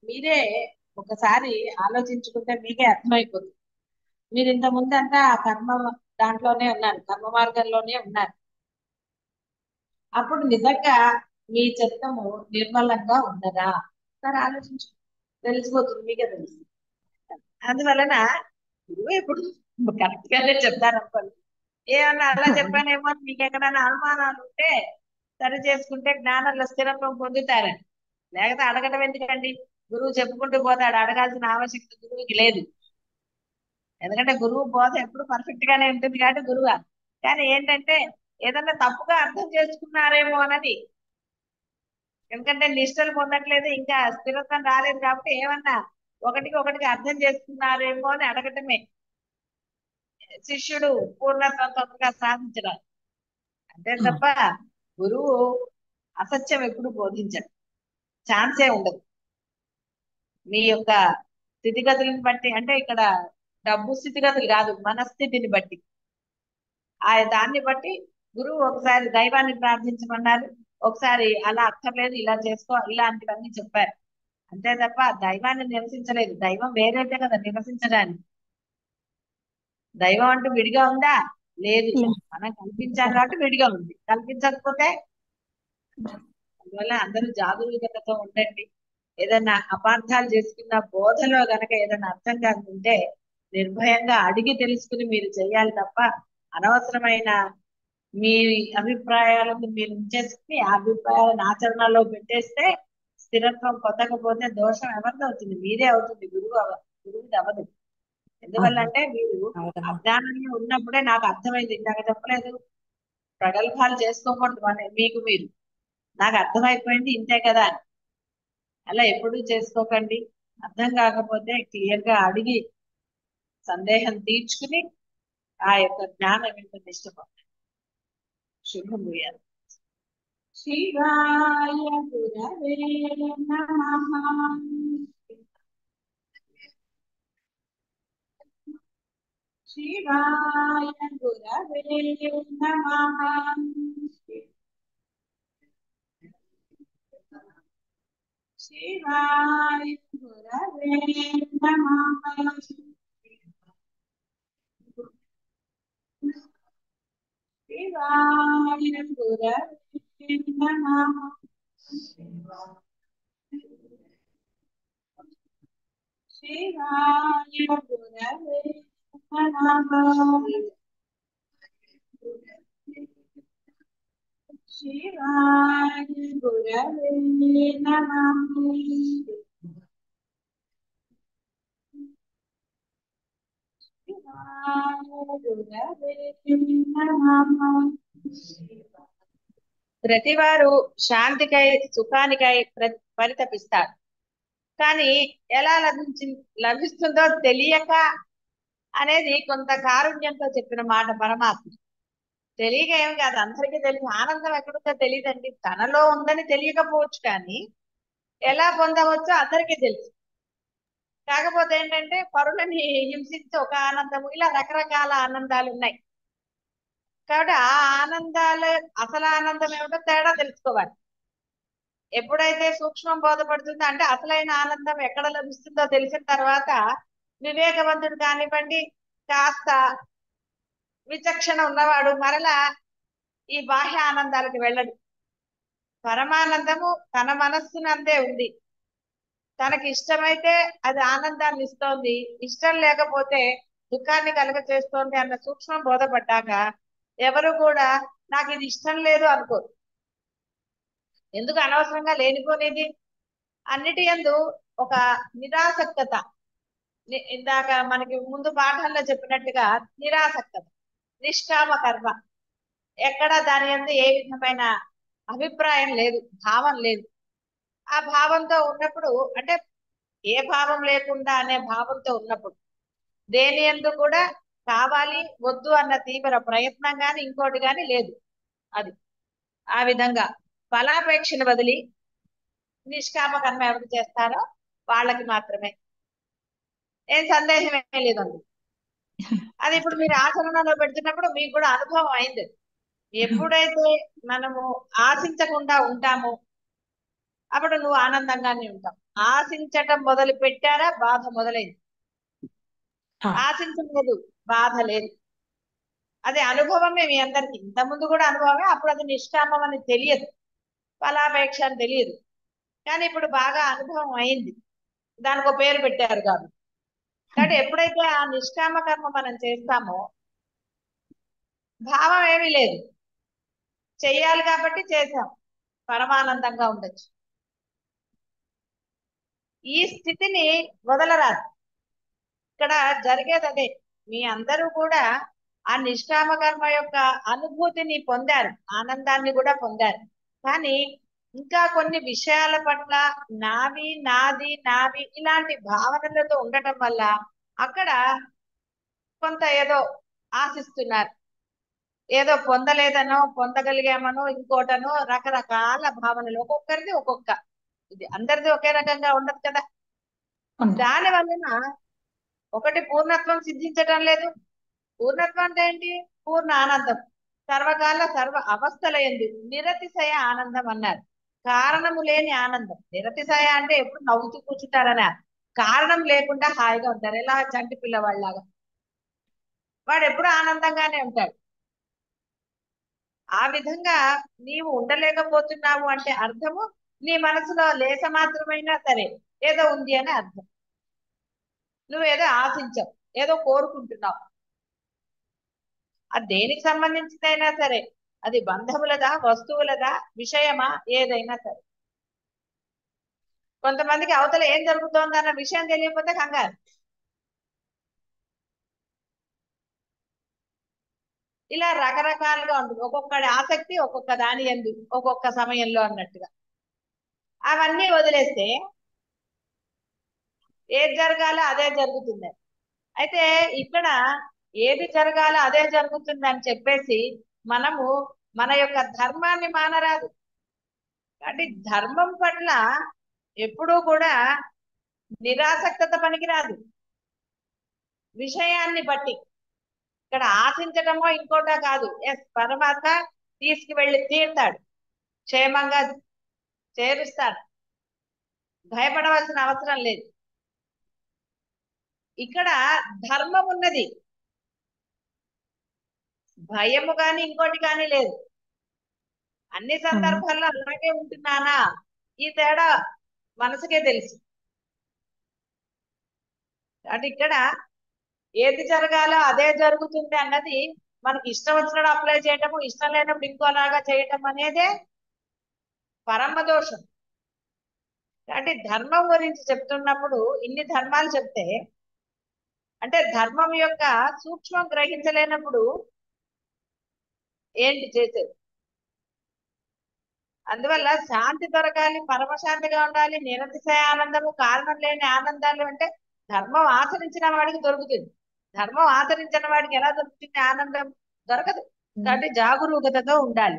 మీరే ఒకసారి ఆలోచించుకుంటే మీకే అర్థమైపోతుంది. మీరు ఇంత ముందు అంతా ఆ కర్మ దాంట్లోనే ఉన్నారు, కర్మ మార్గంలోనే ఉన్నారు. అప్పుడు నిజంగా మీ చిత్తము నిర్మలంగా ఉన్నదా ఒకసారి ఆలోచించు, తెలిసిపోతుంది, మీకే తెలుసు. అందువలన గురువు ఎప్పుడు కరెక్ట్ గానే చెప్తారు అనుకోండి. ఏమన్నా అలా అవును. చెప్పానేమో అని మీకు ఎక్కడైనా అనుమానాలు ఉంటే సరి చేసుకుంటే జ్ఞానంలో స్థిరత్వం పొందుతారని. లేకపోతే అడగటం ఎందుకండి? గురువు చెప్పుకుంటూ పోతాడు, అడగాల్సిన ఆవశ్యకత గురువుకి లేదు. ఎందుకంటే గురువు బోధ ఎప్పుడు పర్ఫెక్ట్ గానే ఉంటుంది కాబట్టి గురువు. కానీ ఏంటంటే ఏదన్నా తప్పుగా అర్థం చేసుకున్నారేమో అన్నది. ఎందుకంటే నిష్టలు పొందట్లేదు, ఇంకా స్థిరత్వం రాలేదు కాబట్టి ఏమన్నా ఒకటికి ఒకటికి అర్థం చేసుకున్నారేమో అని అడగటమే శిష్యుడు పూర్ణత్వం తొందరగా సాధించడం. అంతే అవును. తప్ప గురువు అసత్యం ఎప్పుడు బోధించడు, ఛాన్సే ఉండదు. మీ యొక్క స్థితిగతులను బట్టి, అంటే ఇక్కడ డబ్బు స్థితిగతులు కాదు, మనస్థితిని బట్టి, ఆ దాన్ని బట్టి గురువు ఒకసారి దైవాన్ని ప్రార్థించమన్నారు, ఒకసారి అలా అక్కర్లేదు ఇలా చేసుకో, ఇలాంటివన్నీ చెప్పారు. అంతే తప్ప దైవాన్ని నిరసించలేదు. దైవం వేరేదే కదా నిరసించడానికి. దైవం అంటూ విడిగా ఉందా? లేదు. లేదు. మనం కల్పించాం కాబట్టి విడిగా ఉంది, కల్పించకపోతే. అందువల్ల అందరూ జాగరూకతతో ఉండండి. ఏదైనా అపార్థాలు చేసుకున్న బోధలో గనక ఏదైనా అర్థం కాకుంటే నిర్భయంగా అడిగి తెలుసుకుని మీరు చేయాలి తప్ప అనవసరమైన మీ అభిప్రాయాలను మీరు ఉంచేసుకుని ఆ అభిప్రాయాలను ఆచరణలో పెట్టేస్తే స్థిరత్వం పొందకపోతే దోషం ఎవరిది అవుతుంది? మీరే అవుతుంది, గురువుది అవ్వదు. ఎందువల్ల అవును. అంటే మీరు అవును. అజ్ఞానంలో ఉన్నప్పుడే నాకు అర్థమైంది, ఇందాక చెప్పలేదు, ప్రగల్భాలు చేసుకోకూడదు అని మీకు మీరు, నాకు అర్థమైపోయింది ఇంతే కదా అని. అలా ఎప్పుడూ చేసుకోకండి. అర్థం కాకపోతే క్లియర్ గా అడిగి సందేహం తీర్చుకుని ఆ యొక్క జ్ఞానం ఏంటో ఇష్టపడండి. శుభం భూయాలు. శివాయ గురవే నమః. శివాయ గురవే నమః. శివాయ గురవే నమః. శివాయ గురవే నమః. శివాయ గురవే నమః. శివాయ గురవే నమః. శివాయ గురవే నమః. ప్రతివారు శాంతికై సుఖానికై పరితపిస్తారు. కానీ ఎలా లభిస్తుందో తెలియక అనేది కొంత కారుణ్యంతో చెప్పిన మాట పరమాత్మ. తెలియక ఏం కాదు, అందరికీ తెలియదు. ఆనందం ఎక్కడుందో తెలియదండి, తనలో ఉందని తెలియకపోవచ్చు, కానీ ఎలా పొందవచ్చో అందరికీ తెలుసు. కాకపోతే ఏంటంటే పరులని హింసించి ఒక ఆనందము, ఇలా రకరకాల ఆనందాలు ఉన్నాయి. కాబట్టి ఆ ఆనందాలు అసలు ఆనందం ఏమిటో తేడా తెలుసుకోవాలి. ఎప్పుడైతే సూక్ష్మం బోధపడుతుందో, అంటే అసలైన ఆనందం ఎక్కడ లభిస్తుందో తెలిసిన తర్వాత వివేకవంతుడు కానివ్వండి, కాస్త విచక్షణ ఉన్నవాడు మరలా ఈ బాహ్య ఆనందాలకు వెళ్ళడు. పరమానందము తన మనస్సునందే ఉంది. తనకి ఇష్టమైతే అది ఆనందాన్ని ఇస్తోంది, ఇష్టం లేకపోతే దుఃఖాన్ని కలుగ చేస్తోంది అన్న సూక్ష్మం బోధపడ్డాక ఎవరు కూడా నాకు ఇది ఇష్టం లేదు అనుకోరు. ఎందుకు అనవసరంగా లేనిపోనేది? అన్నిటి యందు ఒక నిరాసక్తత, ఇందాక మనకి ముందు పాఠంలో చెప్పినట్టుగా నిరాసక్తత, నిష్కామ కర్మ, ఎక్కడ దాని యందు ఏ విధమైన అభిప్రాయం లేదు, భావం లేదు. ఆ భావంతో ఉన్నప్పుడు, అంటే ఏ భావం లేకుండా అనే భావంతో ఉన్నప్పుడు దేని యందు కూడా కావాలి వద్దు అన్న తీవ్ర ప్రయత్నం గాని ఇంకోటి గాని లేదు. అది ఆ విధంగా ఫలాపేక్షను వదిలి నిష్కామ కర్మ ఎవరు చేస్తారో వాళ్ళకి మాత్రమే. ఏం సందేహమే లేదు అందులో. అది ఇప్పుడు మీరు ఆచరణలో పెడుతున్నప్పుడు మీకు కూడా అనుభవం అయింది. ఎప్పుడైతే మనము ఆశించకుండా ఉంటామో అప్పుడు నువ్వు ఆనందంగానే ఉంటావు. ఆశించటం మొదలు పెట్టారా బాధ మొదలైంది. ఆశించలేదు, బాధ లేదు. అది అనుభవమే మీ అందరికి. ఇంతకుముందు కూడా అనుభవమే. అప్పుడు అది నిష్కామం అని తెలియదు, ఫలాపేక్ష అని తెలియదు. కానీ ఇప్పుడు బాగా అనుభవం అయింది, దానికి ఒక పేరు పెట్టారు కాబట్టి. కాబట్టి ఎప్పుడైతే ఆ నిష్కామ కర్మ మనం చేస్తామో భావం ఏమీ లేదు, చెయ్యాలి కాబట్టి చేసాం, పరమానందంగా ఉండొచ్చు. ఈ స్థితిని వదలరాదు. ఇక్కడ జరిగేది అదే. మీ అందరూ కూడా ఆ నిష్కామ కర్మ యొక్క అనుభూతిని పొందారు, ఆనందాన్ని కూడా పొందారు. కానీ ఇంకా కొన్ని విషయాల పట్ల నావి నాది నావి ఇలాంటి భావనలతో ఉండటం వల్ల అక్కడ కొంత ఏదో ఆశిస్తున్నారు. ఏదో పొందలేదనో పొందగలిగామనో ఇంకోటనో రకరకాల భావనలు. ఒక్కొక్కరిది ఒక్కొక్క ఇది, అందరిది ఒకే రకంగా ఉండదు కదా. దాని వలన ఒకటి పూర్ణత్వం సిద్ధించటం లేదు. పూర్ణత్వం అంటే ఏంటి? పూర్ణ ఆనందం, సర్వకాల సర్వ అవస్థల యందు నిరతిశయ ఆనందం అన్నారు. కారణము లేని ఆనందం. నిరతిశయ అంటే ఎప్పుడు నవ్వుతూ కూర్చుంటారనా? కారణం లేకుండా హాయిగా ఉంటారు. ఎలా చంటి పిల్లవాళ్ళలాగా వాడు ఎప్పుడు ఆనందంగానే ఉంటాడు. ఆ విధంగా నీవు ఉండలేకపోతున్నావు అంటే అర్థము నీ మనసులో లేస మాత్రమైనా సరే ఏదో ఉంది అని అర్థం. నువ్వేదో ఆశించావు, ఏదో కోరుకుంటున్నావు. అది దేనికి సంబంధించిందైనా సరే, అది బంధములదా, వస్తువులదా, విషయమా, ఏదైనా సరే. కొంతమందికి అవతల ఏం జరుగుతోంది అన్న విషయం తెలియకపోతే కంగారు. ఇలా రకరకాలుగా ఉంటుంది. ఒక్కొక్కడి ఆసక్తి ఒక్కొక్క దాని యందు ఒక్కొక్క సమయంలో అన్నట్టుగా. అవన్నీ వదిలేస్తే ఏది జరగాలో అదే జరుగుతుంది. అయితే ఇక్కడ ఏది జరగాలో అదే జరుగుతుంది అని చెప్పేసి మనము మన యొక్క ధర్మాన్ని మానరాదు. కాబట్టి ధర్మం పట్ల ఎప్పుడూ కూడా నిరాసక్తత పనికిరాదు. విషయాన్ని బట్టి ఇక్కడ ఆశించటమో ఇంకోటా కాదు. ఎస్, పరమాత్మ తీసుకువెళ్ళి తీరుతాడు, క్షేమంగా చేరుస్తాడు, భయపడవలసిన అవసరం లేదు. ఇక్కడ ధర్మం ఉన్నది, భయము కానీ ఇంకోటి కానీ లేదు. అన్ని సందర్భాల్లో అలాగే ఉంటున్నానా, ఈ తేడా మనసుకే తెలుసు. అంటే ఇక్కడ ఏది జరగాలో అదే జరుగుతుంది అన్నది మనకి ఇష్టం వచ్చినప్పుడు అప్లై చేయటము, ఇష్టం లేనప్పుడు ఇంకోలాగా చేయటం అనేదే పరమ దోషం. అంటే ధర్మం గురించి చెప్తున్నప్పుడు ఇన్ని ధర్మాలు చెప్తే, అంటే ధర్మం యొక్క సూక్ష్మం గ్రహించలేనప్పుడు ఏంటి చేసేది? అందువల్ల శాంతి దొరకాలి, పరమశాంతిగా ఉండాలి, నిరతిశయ ఆనందము, కారణం లేని ఆనందాలు అంటే ధర్మం ఆచరించిన వాడికి దొరుకుతుంది. ధర్మం ఆచరించిన వాడికి ఎలా దొరుకుతుంది ఆనందం? దొరకదు. కాబట్టి జాగరూకతతో ఉండాలి.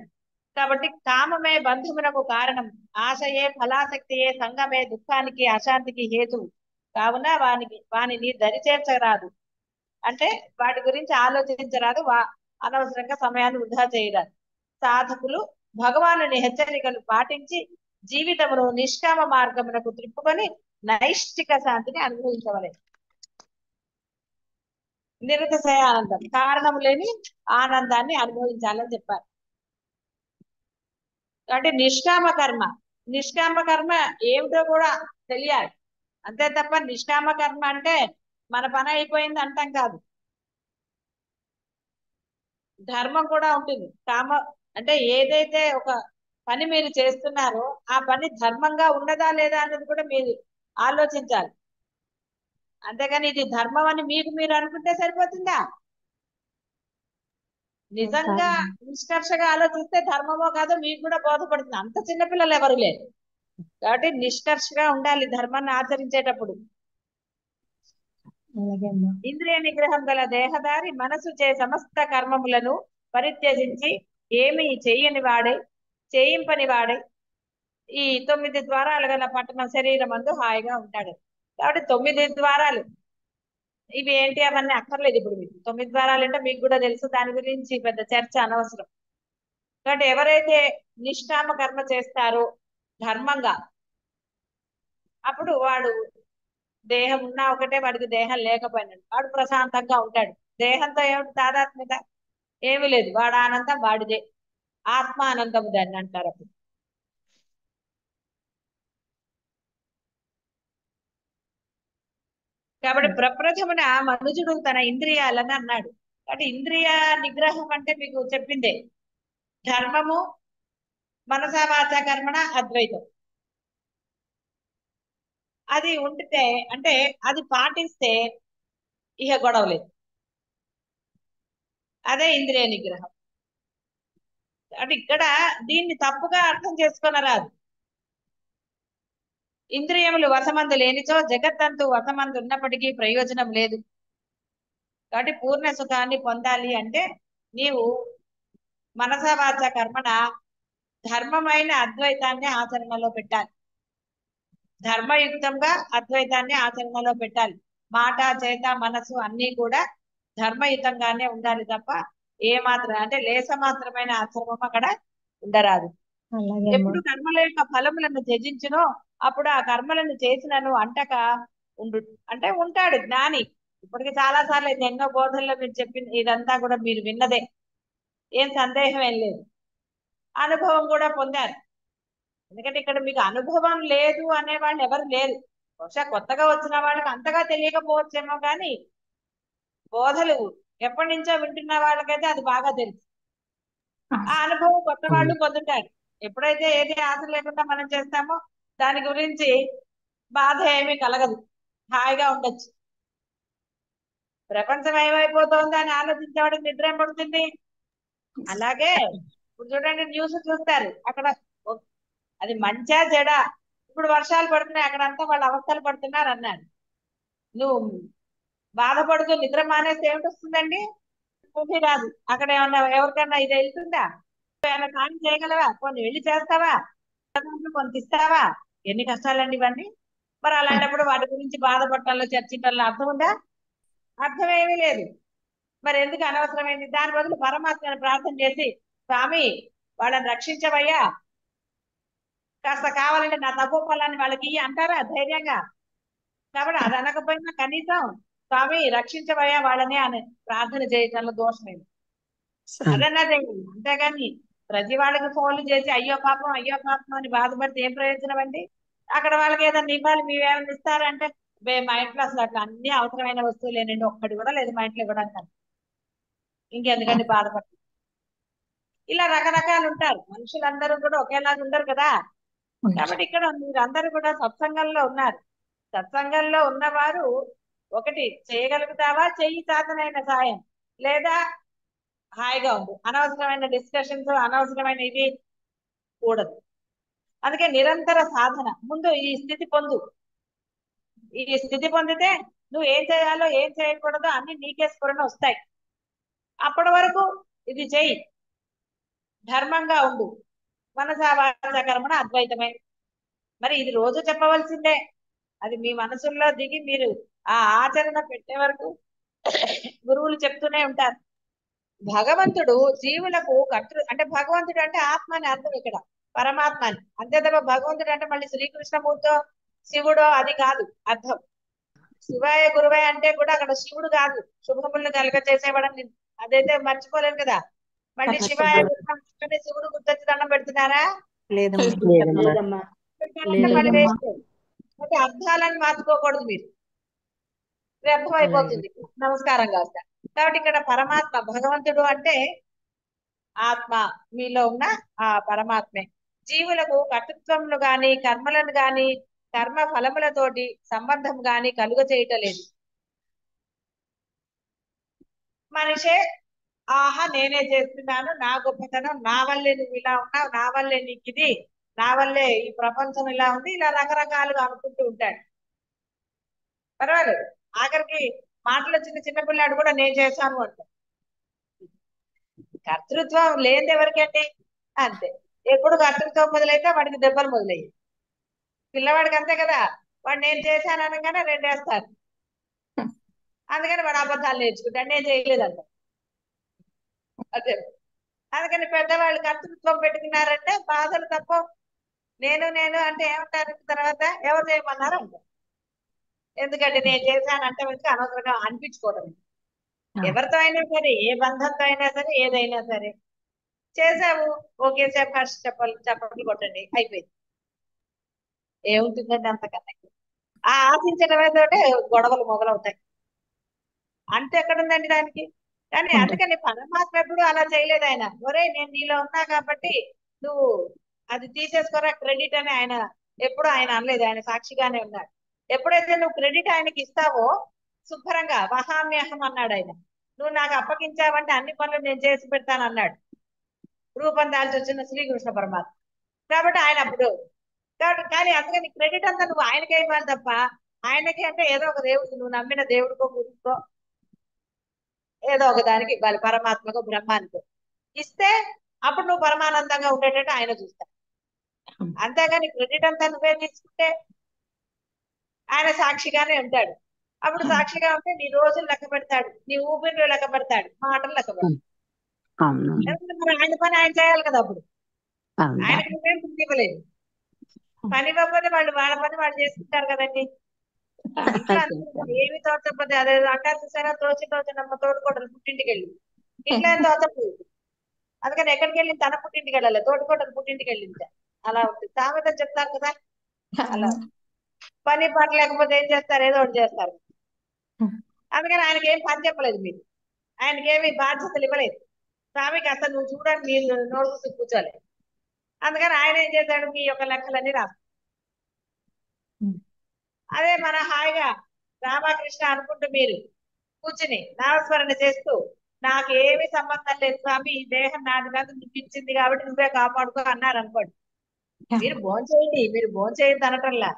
కాబట్టి కామమే బంధమునకు కారణం, ఆశయే ఫలాసక్తియే సంగమే దుఃఖానికి అశాంతికి హేతువు. కావున వానిని దరిచేర్చరాదు. అంటే వాటి గురించి ఆలోచించరాదు, అనవసరంగా సమయాన్ని వృధా చేయరాదు. సాధకులు భగవానుని హెచ్చరికలు పాటించి జీవితమును నిష్కామ మార్గమునకు త్రిప్పుకొని నైష్టిక శాంతిని అనుభవించవలేదు. నిరతిశయ ఆనందం, కారణం లేని ఆనందాన్ని అనుభవించాలని చెప్పారు. అంటే నిష్కామ కర్మ, నిష్కామ కర్మ ఏమిటో కూడా తెలియాలి. అంతే తప్ప నిష్కామ కర్మ అంటే మన పని అయిపోయింది అంటాం కాదు. ధర్మం కూడా ఉంటుంది. కామ అంటే ఏదైతే ఒక పని మీరు చేస్తున్నారో ఆ పని ధర్మంగా ఉన్నదా లేదా అన్నది కూడా మీరు ఆలోచించాలి. అంతేగాని ఇది ధర్మం అని మీకు మీరు అనుకుంటే సరిపోతుందా? నిజంగా నిష్కర్షగా ఆలోచిస్తే ధర్మమో కాదో మీకు కూడా బోధపడుతుంది. అంత చిన్నపిల్లలు ఎవరు లేరు కాబట్టి నిష్కర్షగా ఉండాలి ధర్మాన్ని ఆచరించేటప్పుడు. అలాగే అమ్మా. ఇంద్రియ నిగ్రహం గల దేహదారి మనసు చే సమస్త కర్మములను పరిత్యజించి ఏమి చేయని వాడే చేయింపని వాడే ఈ 9 ద్వారాలు గల పట్టణ శరీరం అందు హాయిగా ఉంటాడు. కాబట్టి 9 ద్వారాలు ఇవి ఏంటి అవన్నీ అక్కర్లేదు ఇప్పుడు మీకు. 9 ద్వారాలు అంటే మీకు కూడా తెలుసు, దాని గురించి పెద్ద చర్చ అనవసరం. కాబట్టి ఎవరైతే నిష్కామ కర్మ చేస్తారో ధర్మంగా, అప్పుడు వాడు దేహం ఉన్నా ఒకటే, వాడికి దేహం లేకపోయినాడు వాడు ప్రశాంతంగా ఉంటాడు. దేహంతో ఏమిటి తాదాత్మ్యత? ఏమీ లేదు. వాడు ఆనందం వాడిదే, ఆత్మ ఆనందం దాన్ని అంటారు. అప్పుడు కాబట్టి ప్రప్రథమున మనుజుడు తన ఇంద్రియాలని అన్నాడు. కాబట్టి ఇంద్రియ నిగ్రహం అంటే మీకు చెప్పిందే ధర్మము, మనసా వాచ కర్మణ అద్వైతం. అది ఉంటే అంటే అది పాటిస్తే ఇహ గొడవ లేదు. అదే ఇంద్రియ నిగ్రహం. అంటే ఇక్కడ దీన్ని తప్పుగా అర్థం చేసుకొనరాదు. ఇంద్రియములు వశమందు లేనిచో జగత్తంతు వశమందు ఉన్నప్పటికీ ప్రయోజనం లేదు. కాబట్టి పూర్ణ సుఖాన్ని పొందాలి అంటే నీవు మనసా వాచ కర్మణ ధర్మమైన అద్వైతాన్ని ఆచరణలో పెట్టాలి. ధర్మయుక్తంగా అద్వైతాన్ని ఆచరణలో పెట్టాలి. మాట, చేత, మనసు అన్నీ కూడా ధర్మయుతంగానే ఉండాలి తప్ప ఏ మాత్రం అంటే లేస మాత్రమైన ఆశ్రమం అక్కడ ఉండరాదు. అలాగే అమ్మా. ఎప్పుడు కర్మల యొక్క ఫలములను త్యజించునో అప్పుడు ఆ కర్మలను చేసినను అంటక ఉండు అంటే ఉంటాడు జ్ఞాని. ఇప్పటికి చాలా సార్లు అయితే ఎన్నో బోధనలో మీరు చెప్పింది ఇదంతా కూడా మీరు విన్నదే, ఏం సందేహం ఏం లేదు. అనుభవం కూడా పొందారు. ఎందుకంటే ఇక్కడ మీకు అనుభవం లేదు అనే వాళ్ళు ఎవరు లేరు. బహుశా కొత్తగా వచ్చిన వాళ్ళకి అంతగా తెలియకపోవచ్చేమో కానీ బోధలు ఎప్పటి నుంచో వింటున్న వాళ్ళకైతే అది బాగా తెలుసు. ఆ అనుభవం కొత్త వాళ్ళు పొందుతారు. ఎప్పుడైతే ఏది ఆశ లేకుండా మనం చేస్తామో దాని గురించి బాధ ఏమీ కలగదు, హాయిగా ఉండొచ్చు. ప్రపంచం ఏమైపోతుందో అని ఆలోచించేవాడికి నిద్ర ఏం పడుతుంది? అలాగే ఇప్పుడు చూడండి, న్యూస్ చూస్తారు అక్కడ అది మంచా చెడా, ఇప్పుడు వర్షాలు పడుతున్నాయి అక్కడంతా వాళ్ళు అవస్థలు పడుతున్నారు అన్నాడు. నువ్వు బాధపడుతూ నిద్ర మానేస్తే ఏమిటి వస్తుందండి? ఊపి రాదు. అక్కడ ఏమన్నా ఎవరికన్నా ఇది వెళ్తుందా? ఏమైనా సాయం చేయగలవా? కొన్ని వెళ్ళి చేస్తావా? కొంత ఇస్తావా? ఎన్ని కష్టాలండి ఇవన్నీ. మరి అలాంటప్పుడు వాటి గురించి బాధపడటంలో చర్చించడంలో అర్థం ఉందా? అర్థం ఏమీ లేదు. మరి ఎందుకు అనవసరమైంది? దాని బదులు పరమాత్మని ప్రార్థన చేసి స్వామి వాళ్ళని రక్షించవయ్యా, కాస్త కావాలంటే నా తప్పు ఫలాన్ని వాళ్ళకి అంటారా ధైర్యంగా? కాబట్టి అది అనకపోయినా కనీసం స్వామి రక్షించవయ్యా వాళ్ళని అని ప్రార్థన చేయటంలో దోషమైంది. అదన్నా చేయండి. అంతేగాని ప్రతి వాళ్ళకి ఫోన్లు చేసి అయ్యో పాపం అని బాధపడితే ఏం ప్రయోజనం అండి? అక్కడ వాళ్ళకి ఏదైనా ఇవ్వాలి, మీరేమైనా ఇస్తారంటే మా ఇంట్లో అసలు అట్లా అన్ని అవసరమైన వస్తువులేనండి, ఒక్కటి కూడా లేదు మా ఇంట్లో ఇవ్వడానికి. ఇంకెందుకండి బాధపడుతుంది? ఇలా రకరకాలు ఉంటారు. మనుషులందరూ కూడా ఒకేలాగా ఉండరు కదా. కాబట్టి ఇక్కడ మీరందరూ కూడా సత్సంగంలో ఉన్నారు. సత్సంగంలో ఉన్నవారు ఒకటి చేయగలుగుతావా, చెయ్యి చాతనైన సాయం, లేదా హాయిగా ఉంది. అనవసరమైన డిస్కషన్స్, అనవసరమైన ఇది కూడదు. అందుకే నిరంతర సాధన. ముందు ఈ స్థితి పొందు. ఈ స్థితి పొందితే నువ్వు ఏం చేయాలో ఏం చేయకూడదో అన్ని నీకే స్ఫురణ వస్తాయి. అప్పటి వరకు ఇది చెయ్యి, ధర్మంగా ఉండు. మనసా వాచా కర్మణ అద్వైతమే. మరి ఇది రోజు చెప్పవలసిందే. అది మీ మనసుల్లో దిగి మీరు ఆ ఆచరణ పెట్టే వరకు గురువులు చెప్తూనే ఉంటారు. భగవంతుడు జీవులకు అంటే భగవంతుడు అంటే ఆత్మ అని అర్థం ఇక్కడ, పరమాత్మ అని. అంతే తప్ప భగవంతుడు అంటే మళ్ళీ శ్రీకృష్ణమూర్తో శివుడో అది కాదు అర్థం. శివాయ గురువయ అంటే కూడా అక్కడ శివుడు కాదు, శుభములను కలుగ చేసేవాడని అదైతే మర్చిపోలేను కదా. మళ్ళీ శివాయ గురువంటే శివుడు గుర్తొచ్చి దండం పెడుతున్నారా? లేదమ్మా. మళ్ళీ వేస్ట్. అంటే అర్థాలను మార్చుకోకూడదు మీరు, వ్యర్థం అయిపోతుంది. నమస్కారం కాస్త. కాబట్టి ఇక్కడ పరమాత్మ భగవంతుడు అంటే ఆత్మ మీలో ఉన్న ఆ పరమాత్మే జీవులకు కర్తృత్వములు గాని కర్మలను గాని కర్మ ఫలములతోటి సంబంధం గాని కలుగ చేయటలేదు. మనిషే ఆహా నేనే చేస్తున్నాను, నా గొప్పతనం, నా వల్లే నువ్వు ఇలా ఉన్నావు, నా వల్లే నీకు ఇది, నా వల్లే ఈ ప్రపంచం ఇలా ఉంది, ఇలా రకరకాలుగా అనుకుంటూ ఉంటాడు. పర్వాలేదు, ఆఖరికి మాటలో చిన్న చిన్న పిల్లాడు కూడా నేను చేశాను అంటాడు. కర్తృత్వం లేనిది ఎవరికండి? అంతే. ఎప్పుడు కర్తృత్వం మొదలైతే వాడికి దెబ్బలు మొదలయ్యాయి. పిల్లవాడికి అంతే కదా, వాడు నేను చేశాను అనగానే రెండేస్తారు. అందుకని వాడు అబద్ధాలు నేర్చుకుంటాడు, నేను చేయలేదంట. అదే అందుకని పెద్దవాళ్ళు కర్తృత్వం పెట్టుకున్నారంటే బాధలు తప్ప. నేను నేను అంటే ఏమంటారు తర్వాత? ఎవరు చేయమన్నారు అంటారు. ఎందుకంటే నేను చేశాను అంటే అనవసరంగా అనిపించుకోవడం. ఎవరితో అయినా సరే, ఏ బంధంతో అయినా సరే, ఏదైనా సరే చేసావు ఓకే సార్, ఫస్ట్ చప్పట్లు కొట్టండి, అయిపోయింది. ఏముంటుందండి అంతకన్నా? ఆ ఆశించడమే తోటే గొడవలు మొదలవుతాయి. అంతే ఎక్కడ ఉందండి దానికి? కానీ అందుకని పరమాత్మ ఎప్పుడు అలా చేయలేదు. ఆయన ఒరే నేను నీలో ఉన్నా కాబట్టి నువ్వు అది తీసేసుకోరా క్రెడిట్ అని ఆయన ఎప్పుడు ఆయన అనలేదు. ఆయన సాక్షిగానే ఉన్నాడు. ఎప్పుడైతే నువ్వు క్రెడిట్ ఆయనకి ఇస్తావో శుభ్రంగా వహామ్యహం అన్నాడు ఆయన. నువ్వు నాకు అప్పగించావంటే అన్ని పనులు నేను చేసి పెడతాను అన్నాడు రూపం దాల్చి వచ్చిన శ్రీకృష్ణ పరమాత్మ. కాబట్టి ఆయన అప్పుడు కానీ అందుకని క్రెడిట్ అంతా నువ్వు ఆయనకే ఇవ్వాలి తప్ప ఆయనకి అంటే ఏదో ఒక దేవుడికి, నువ్వు నమ్మిన దేవుడికో గురికో ఏదో ఒక దానికి ఇవ్వాలి, పరమాత్మకో బ్రహ్మానికో ఇస్తే అప్పుడు నువ్వు పరమానందంగా ఉండేటట్టు ఆయన చూస్తాడు. అంతేగాని క్రెడిట్ అంతా నువ్వే తీసుకుంటే ఆయన సాక్షిగానే ఉంటాడు. అప్పుడు సాక్షిగా ఉంటే నీ రోజులు లెక్క పెడతాడు, నీ ఊపిరిలో లెక్క పెడతాడు, మాటలు లెక్క పెడతాడు. మరి ఆయన పని ఆయన చేయాలి కదా. అప్పుడు ఆయనకు నువ్వేం పని ఇవ్వలేదు. పని ఇవ్వకపోతే వాళ్ళు వాళ్ళ పని వాళ్ళు చేసుకుంటారు కదండి. ఇంట్లో ఏమి తోచకపోతే అదే అంటారు చూసారా, తోచినమ్మ తోడుకోవడం పుట్టింటికి వెళ్ళి ఇంట్లో ఏం తోచపోయింది. అందుకని ఎక్కడికి వెళ్ళింది? తన పుట్టింటికి వెళ్ళాలి, తోడుకోవడం పుట్టింటికి వెళ్ళింది. అలా ఉంటుంది. సామెత చెప్తారు కదా అలా. పని పాట లేకపోతే ఏం చేస్తారు? ఏదో ఒకటి చేస్తారు. అందుకని ఆయనకి ఏం పని చెప్పలేదు మీరు, ఆయనకి ఏమి బాధ్యతలు ఇవ్వలేదు. స్వామికి అసలు నువ్వు చూడండి మీరు నోరు చూసి కూర్చోలేదు. అందుకని ఆయన ఏం చేశాడు? మీ యొక్క లెక్కలన్నీ రాస్తాడు. అదే మన హాయిగా రామకృష్ణ అనుకుంటూ మీరు కూర్చుని నామస్మరణ చేస్తూ నాకు ఏమి సంబంధం లేదు స్వామి, ఈ దేహం నాది కాదు, నువ్వు ఇచ్చింది కాబట్టి నువ్వే కాపాడుకో అన్నారు అనుకోండి. మీరు భోంచేయండి, మీరు భోంచేయండి అనటంలా.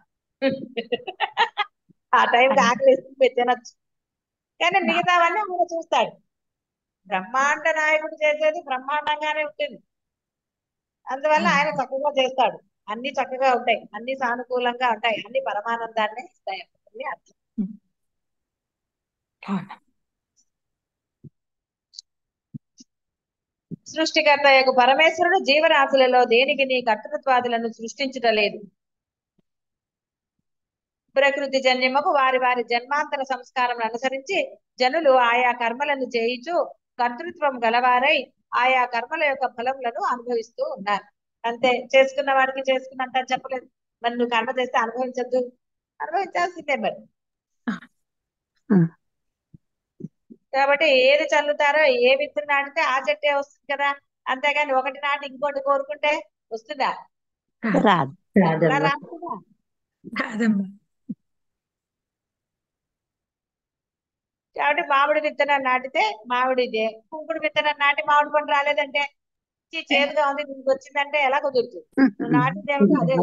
ఆ టైంకి ఆకలి తినచ్చు. కానీ మిగతావన్నీ ఆయన చూస్తాడు. బ్రహ్మాండ నాయకుడు చేసేది బ్రహ్మాండంగానే ఉంటుంది. అందువల్ల ఆయన చక్కగా చేస్తాడు. అన్ని చక్కగా ఉంటాయి, అన్ని సానుకూలంగా ఉంటాయి, అన్ని పరమానందాన్ని ఇస్తాయి అని అర్థం. సృష్టికర్త యొక్క పరమేశ్వరుడు జీవరాశులలో దేనికి నీ కర్తృత్వాదులను సృష్టించుటలేదు. ప్రకృతి జన్యముకు వారి వారి జన్మాంతర సంస్కారం అనుసరించి జనులు ఆయా కర్మలను చేయించు కర్తృత్వం గలవారై ఆయా కర్మల యొక్క ఫలములను అనుభవిస్తూ ఉన్నారు. అంతే, చేసుకున్న వాడికి చేసుకున్నంత చెప్పలేదు. మరి నువ్వు కర్మ చేస్తే అనుభవించద్దు, అనుభవించాల్సిందే మరి. కాబట్టి ఏది చల్లుతారో ఏ విత్తు నాటితే ఆ చెట్టే వస్తుంది కదా. అంతేగాని ఒకటి నాటి ఇంకోటి కోరుకుంటే వస్తుందా? రాదుదా? కాబట్టి మామిడి విత్తనం నాటితే మామిడిదే, కుంకుడు విత్తనం నాటి మామిడి పండు రాలేదంటే చేదుగా ఉంది దీనికి వచ్చిందంటే ఎలా కుదురుతుంది? నువ్వు నాటింది ఏమిటో అదే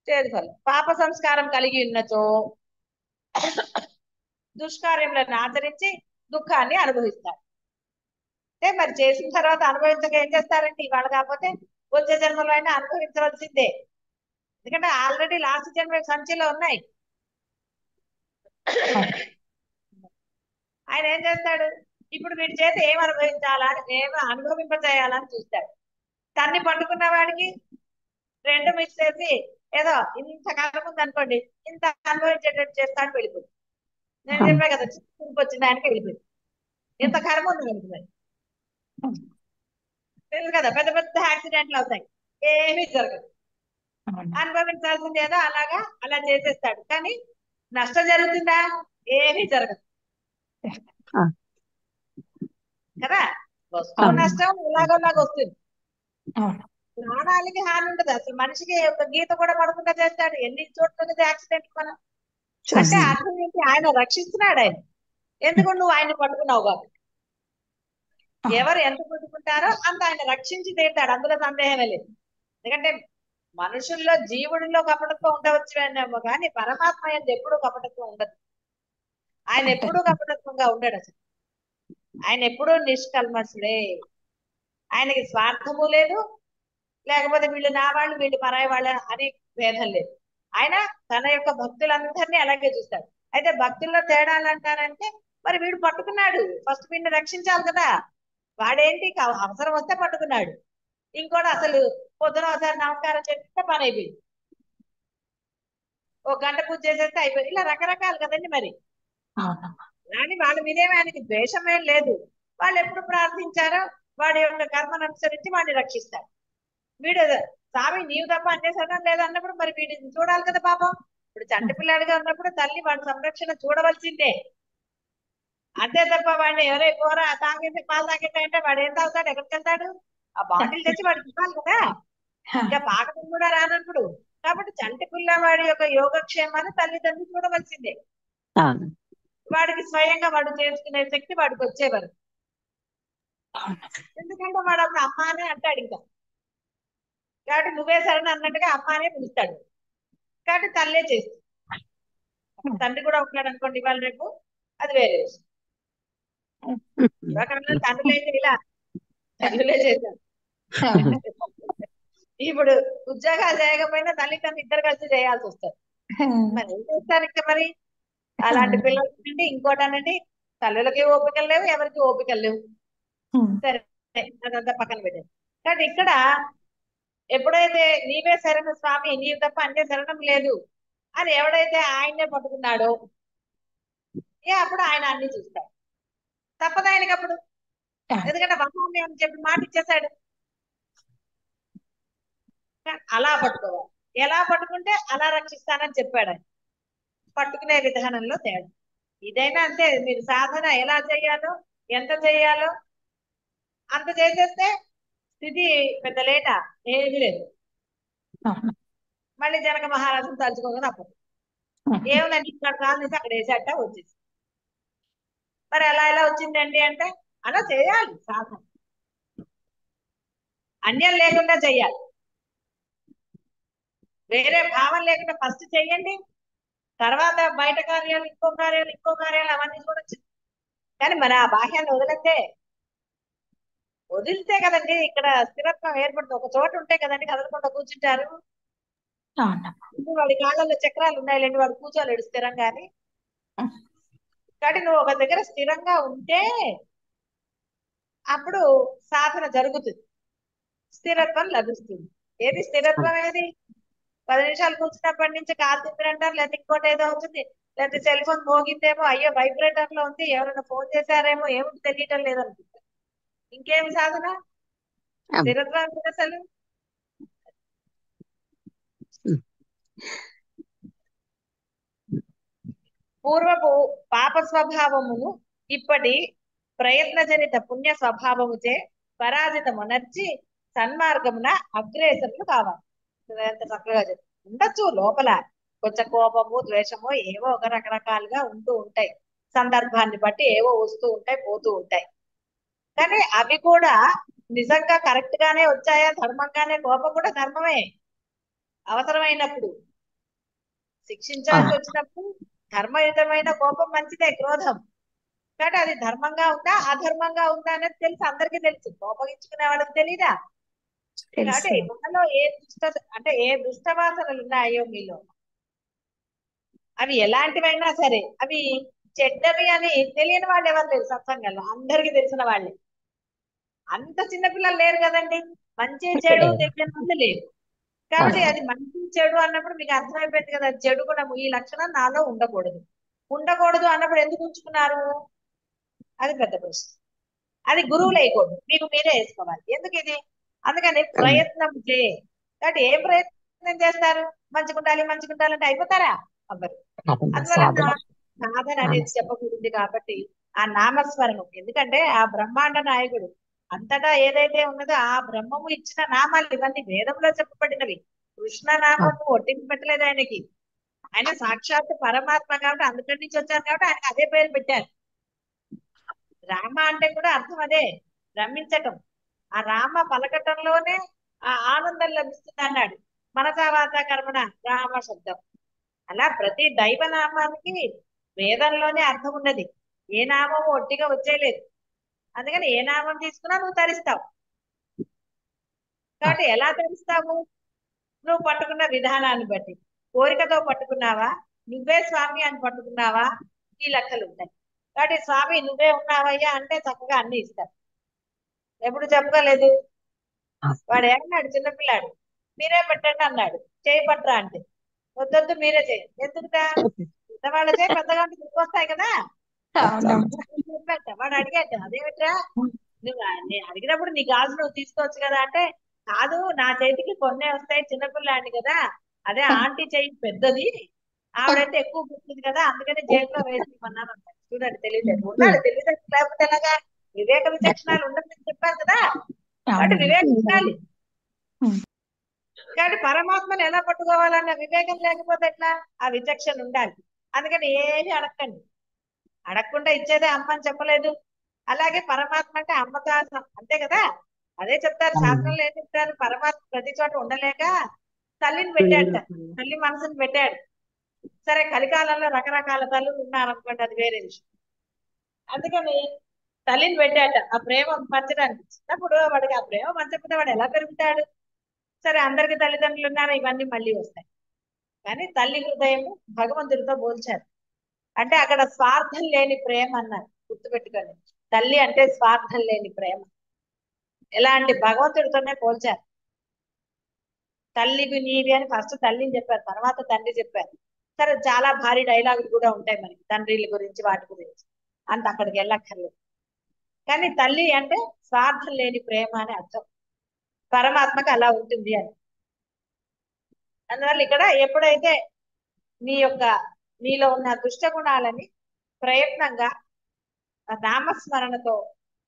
చేదు ఫలం. పాప సంస్కారం కలిగి ఉన్నచో దుష్కార్యములను ఆచరించి దుఃఖాన్ని అనుభవిస్తారు. అంటే మరి చేసిన తర్వాత అనుభవించక ఏం చేస్తారంటే ఇవాళ కాకపోతే వచ్చే జన్మలో అయినా అనుభవించవలసిందే. ఎందుకంటే ఆల్రెడీ లాస్ట్ జన్మ సంచిలో ఉన్నాయి. ఆయన ఏం చేస్తాడు? ఇప్పుడు వీడి చేతి ఏం అనుభవించాలా, ఏమో అనుభవింపజేయాలని చూస్తాడు. తన్ని పట్టుకున్న వాడికి రెండు మిక్స్ చేసి ఏదో ఇంత కర్మ ఉంది అనుకోండి, ఇంత అనుభవించేటట్టు చేస్తాను, వెళ్ళిపోయింది. నేను చెప్పా కదా, చిక్కుకు వచ్చిన దానికి వెళ్ళిపోయింది. ఇంత కర్మ ఉంది అనుకున్నాను. తెలుసు కదా, పెద్ద పెద్ద యాక్సిడెంట్లు అవుతాయి, ఏమీ జరగదు. అనుభవించాల్సింది ఏదో అలాగా అలా చేసేస్తాడు. కానీ నష్టం జరుగుతుందా? ఏమీ జరగదు. ఆ, కదా. వస్తువు అవును నష్టం ఇలాగోలాగా వస్తుంది. అవును ప్రాణాలకి హాని ఉండదు అసలు. మనిషికి ఒక గీత కూడా పడకుండా చేస్తాడు. ఎన్ని చోట్ల యాక్సిడెంట్ మనం. అంటే చూస్తాం. అర్థం ఏంటి? ఆయన రక్షిస్తున్నాడు. ఆయన ఎందుకు నువ్వు ఆయన పట్టుకున్నావు కాబట్టి. ఎవరు ఎంత పట్టుకుంటారో అంత ఆయన రక్షించి తీరుతాడు. అందులో సందేహమే లేదు. ఎందుకంటే మనుషుల్లో జీవుడిలో కపటత్వం ఉండవచ్చునేమో కానీ పరమాత్మ యందు ఎప్పుడూ కపటత్వం ఉండదు. ఆయన ఎప్పుడూ కపటత్వంగా ఉండడు అసలు. ఆయన ఎప్పుడూ నిష్కల్మషుడే. ఆయనకి స్వార్థము లేదు, లేకపోతే వీళ్ళు నా వాళ్ళు వీళ్ళు పరాయి వాళ్ళ అని భేదం లేదు. ఆయన తన యొక్క భక్తులందరినీ అలాగే చూస్తాడు. అయితే భక్తుల్లో తేడాలు అంటారంటే మరి వీడు పట్టుకున్నాడు, ఫస్ట్ వీడిని రక్షించాలి కదా. వాడేంటి అవసరం వస్తే పట్టుకున్నాడు. ఇంకోటి అసలు పొద్దున ఒకసారి నమస్కారం చేస్తే పని అయిపోయింది, ఒక గంట పూజ చేసేస్తే అయిపోయింది. ఇలా రకరకాలు కదండి మరి. అవునమ్మా కానీ వాళ్ళ మీదేమీ ఆయనకి ద్వేషమేం లేదు. వాళ్ళు ఎప్పుడు ప్రార్థించారో వాడి యొక్క కర్మను అనుసరించి వాడిని రక్షిస్తారు. వీడు స్వామి నీవు తప్ప అన్నేసడం లేదన్నప్పుడు మరి వీడిని చూడాలి కదా పాపం. ఇప్పుడు చంటి పిల్లాడిగా ఉన్నప్పుడు తల్లి వాడి సంరక్షణ చూడవలసిందే. అంతే తప్ప వాడిని ఎవరే కూర తాగేసి పాలు తాగేసి అంటే వాడు ఏం తాగుతాడు, ఎక్కడికి వెళ్తాడు? ఆ బాటిల్ తెచ్చి వాడికి ఇవ్వాలి కదా. ఇంకా పాకం కూడా రానప్పుడు. కాబట్టి చంటి పిల్లవాడి యొక్క యోగక్షేమాన్ని తల్లిదండ్రులు చూడవలసిందే. అవును వాడికి స్వయంగా వాడు చేసుకునే శక్తి వాడికి వచ్చేవారు. ఎందుకంటే వాడు అప్పుడు అమ్మ అనే అంటాడు ఇంకా. కాబట్టి నువ్వే సరైన అన్నట్టుగా అమ్మ అనే పిలుస్తాడు. కాబట్టి తల్లే చేస్తుంది. తండ్రి కూడా ఉంటాడు అనుకోండి ఇవాళ రేపు, అది వేరే విషయం. తండ్రులు అయితే ఇలా తల్లులే చేశారు. ఇప్పుడు ఉద్యోగాలు చేయకపోయినా తల్లిదండ్రులు ఇద్దరు కలిసి చేయాల్సి వస్తుంది. మరి ఏం చేస్తారు ఇంకా మరి. అలాంటి పిల్లలు అంటే ఇంకోటనండి, తల్లులకి ఓపికలు లేవు, ఎవరికి ఓపికలు లేవు. సరే అదంతా పక్కన పెట్టారు. కాబట్టి ఇక్కడ ఎప్పుడైతే నీవే శరణు స్వామి, నీవు తప్ప అంటే శరణం లేదు అని ఎవడైతే ఆయన్నే పట్టుకున్నాడో అప్పుడు ఆయన అన్ని చూస్తాడు. తప్పదు ఆయనకి అప్పుడు. ఎందుకంటే వహామి అని చెప్పి మాట ఇచ్చేసాడు. అలా పట్టుకోవాలి. ఎలా పట్టుకుంటే అలా రక్షిస్తానని చెప్పాడు ఆయన. పట్టుకునే విధానంలో తేడా. ఇదైనా అంతే. మీరు సాధన ఎలా చేయాలో, ఎంత చేయాలో అంత చేసేస్తే స్థితి పెద్ద లేట ఏమీ లేదు. మళ్ళీ జనక మహారాజును తలుచుకోగా తప్పదు. ఏముందండి ఇక్కడ కాలు తీసి అక్కడ వేసేట వచ్చేసి. మరి అలా ఎలా వచ్చిందండి అంటే అలా చేయాలి సాధన. అన్యం లేకుండా చెయ్యాలి. వేరే భావం లేకుండా ఫస్ట్ చెయ్యండి, తర్వాత బయట కార్యాలు ఇంకో కార్యాలు అవన్నీ చూడొచ్చు. కానీ మరి ఆ బాహ్యాన్ని వదిలితే కదండి ఇక్కడ స్థిరత్వం ఏర్పడుతుంది. ఒక చోట ఉంటే కదండి కదలకుండా కూర్చుంటారు. వాడి కాళ్ళల్లో చక్రాలు ఉన్నాయిలేండి, వాడు కూర్చోలేడు స్థిరంగాని. కాబట్టి నువ్వు ఒక దగ్గర స్థిరంగా ఉంటే అప్పుడు సాధన జరుగుతుంది, స్థిరత్వం లభిస్తుంది. ఏది స్థిరత్వం? ఏది 10 నిమిషాలు కూర్చున్నప్పటి నుంచి కాలు తిప్పినంటారు, లేకపోతే ఇంకోటి ఏదో అవుతుంది, లేకపోతే సెల్ ఫోన్ మోగిందేమో, అయ్యో వైబ్రేటర్ లో ఉంది, ఎవరైనా ఫోన్ చేశారేమో, ఏమిటి తెలియటం లేదనుకుంటా. ఇంకేం సాధన? స్థిరత్వం కూడా అసలు. పూర్వపు పాప స్వభావమును ఇప్పటి ప్రయత్నజనిత పుణ్య స్వభావముచే పరాజితమునర్చి సన్మార్గమున అగ్రేసరులు కావాలి. ఎంత చక్కగా ఉండొచ్చు లోపల కొంచెం కోపము, ద్వేషము ఏవో ఒక రకరకాలుగా ఉంటూ ఉంటాయి. సందర్భాన్ని బట్టి ఏవో వస్తూ ఉంటాయి, పోతూ ఉంటాయి. కానీ అవి కూడా నిజంగా కరెక్ట్ గానే వచ్చాయా? ధర్మంగానే. కోపం కూడా ధర్మమే. అవసరమైనప్పుడు శిక్షించాల్సి వచ్చినప్పుడు ధర్మయుతమైన కోపం మంచిదే, క్రోధం. కాబట్టి అది ధర్మంగా ఉందా అధర్మంగా ఉందా అనేది తెలుసు, అందరికీ తెలుసు. కోపగించుకునే వాళ్ళకి తెలీదా? కాబట్టి మనలో ఏ దుష్ట వాసనలు ఉన్నాయో మీలో, అవి ఎలాంటివైనా సరే అవి చెడ్డవి అని తెలియని వాళ్ళు ఎవరు లేరు సత్సంగంలో. అందరికీ తెలిసిన వాళ్ళే. అంత చిన్నపిల్లలు లేరు కదండి. మంచి చెడు తెలియని వాళ్ళు లేరు. కాబట్టి అది మంచి చెడు అన్నప్పుడు మీకు అర్థమైపోయింది కదా, చెడు గుణము ఈ లక్షణం నాలో ఉండకూడదు అన్నప్పుడు ఎందుకు ఉంచుకున్నారు? అది పెద్ద ప్రశ్న. అది గురువులు వేయకూడదు, మీకు మీరే వేసుకోవాలి. ఎందుకు ఇది? అందుకని ప్రయత్నం చేయ. కాబట్టి ఏం ప్రయత్నం చేస్తారు? మంచిగుండాలంటే అయిపోతారా? అవ్వరు. అందువల్ల సాధన అనేది చెప్పకూడదు. కాబట్టి ఆ నామస్మరణం. ఎందుకంటే ఆ బ్రహ్మాండ నాయకుడు అంతటా ఏదైతే ఉన్నదో ఆ బ్రహ్మము ఇచ్చిన నామాలు ఇవన్నీ వేదంలో చెప్పబడినవి. కృష్ణ నామము ఒట్టికి పెట్టలేదు ఆయనకి. ఆయన సాక్షాత్ పరమాత్మ కాబట్టి అందుకని నుంచి వచ్చారు కాబట్టి ఆయనకి అదే పేరు పెట్టారు. రామ అంటే కూడా అర్థం అదే, రమ్మించటం. ఆ రామ పలకటంలోనే ఆ ఆనందం లభిస్తుంది అన్నాడు. మనసా వాచా కర్మణ రామ శబ్దం. అలా ప్రతి దైవ నామానికి వేదంలోనే అర్థం ఉన్నది. ఏ నామము ఒట్టిగా వచ్చేయలేదు. అందుకని ఏ నామం తీసుకున్నా నువ్వు తరిస్తావు. కాబట్టి ఎలా తరిస్తావు? నువ్వు పట్టుకున్న విధానాన్ని బట్టి. కోరికతో పట్టుకున్నావా, నువ్వే స్వామి అని పట్టుకున్నావా, ఈ లెక్కలు ఉంటాయి. కాబట్టి స్వామి నువ్వే ఉన్నావయ్యా అంటే చక్కగా అన్ని ఇస్తారు. ఎప్పుడు చెప్పలేదు. వాడు ఏమన్నాడు, చిన్నపిల్లాడు, మీరే పెట్టండి అన్నాడు. చేయి పట్టరా అంటే వద్దొద్దు మీరే చేయండి. ఎందుకుట? పెద్దవాళ్ళ చేయి పెద్దగా గుర్తు వస్తాయి కదా. అవునమ్మా. చెప్పాట. వాడు అడిగాట, అదేమిట్రా నువ్వు నేను అడిగినప్పుడు నీ గాజు నువ్వు తీసుకోవచ్చు కదా అంటే, కాదు నా చేతికి కొన్నే వస్తాయి, చిన్నపిల్లాడిని కదా, అదే ఆంటీ చెయ్యి పెద్దది, ఆవిడైతే ఎక్కువ గుర్తుంది కదా, అందుకని జేబులో వేసి ఇవ్వన్నాను అంటాడు. చూడండి తెలియలేదు. ఉన్నాడు తెలియదు లేకపోతే ఎలాగా? వివేక విచక్షణాలు ఉండదని చెప్పారు కదా. కాబట్టి వివేకం ఉండాలి. కాబట్టి పరమాత్మను ఎలా పట్టుకోవాలన్న వివేకం లేకపోతే ఎట్లా? ఆ విచక్షణ ఉండాలి. అందుకని ఏమి అడగండి. అడగకుండా ఇచ్చేదే అమ్మ అని చెప్పలేదు. అలాగే పరమాత్మ అంటే అమ్మతో అంతే కదా. అదే చెప్తారు శాస్త్రంలో. ఏం చెప్తారు? పరమాత్మ ప్రతి చోట ఉండలేక తల్లిని పెట్టాడు. తల్లి మనసుని పెట్టాడు. సరే కలికాలంలో రకరకాల తల్లులు ఉన్నారు అనుకోండి, అది వేరే విషయం. అందుకని తల్లిని పెట్టాట ఆ ప్రేమ పంచడానికి. చిన్నప్పుడు వాడికి ఆ ప్రేమ పంచకపోతే వాడు ఎలా పెరుగుతాడు? సరే అందరికి తల్లిదండ్రులు ఉన్నారు, ఇవన్నీ మళ్ళీ వస్తాయి. కానీ తల్లి హృదయము భగవంతుడితో పోల్చారు. అంటే అక్కడ స్వార్థం లేని ప్రేమ అన్నారు. గుర్తుపెట్టుకోండి, తల్లి అంటే స్వార్థం లేని ప్రేమ. ఎలా అంటే భగవంతుడితోనే పోల్చారు. తల్లివి నీవి అని ఫస్ట్ తల్లిని చెప్పారు, తర్వాత తండ్రి చెప్పారు. సరే చాలా భారీ డైలాగులు కూడా ఉంటాయి మనకి తండ్రిల గురించి, వాటి గురించి. అంత అక్కడికి వెళ్ళక్కర్లేదు. కానీ తల్లి అంటే స్వార్థం లేని ప్రేమ అని అర్థం. పరమాత్మకి అలా ఉంటుంది అని. అందువల్ల ఇక్కడ ఎప్పుడైతే నీలో ఉన్న దుష్ట గుణాలని ప్రయత్నంగా ఆ నామస్మరణతో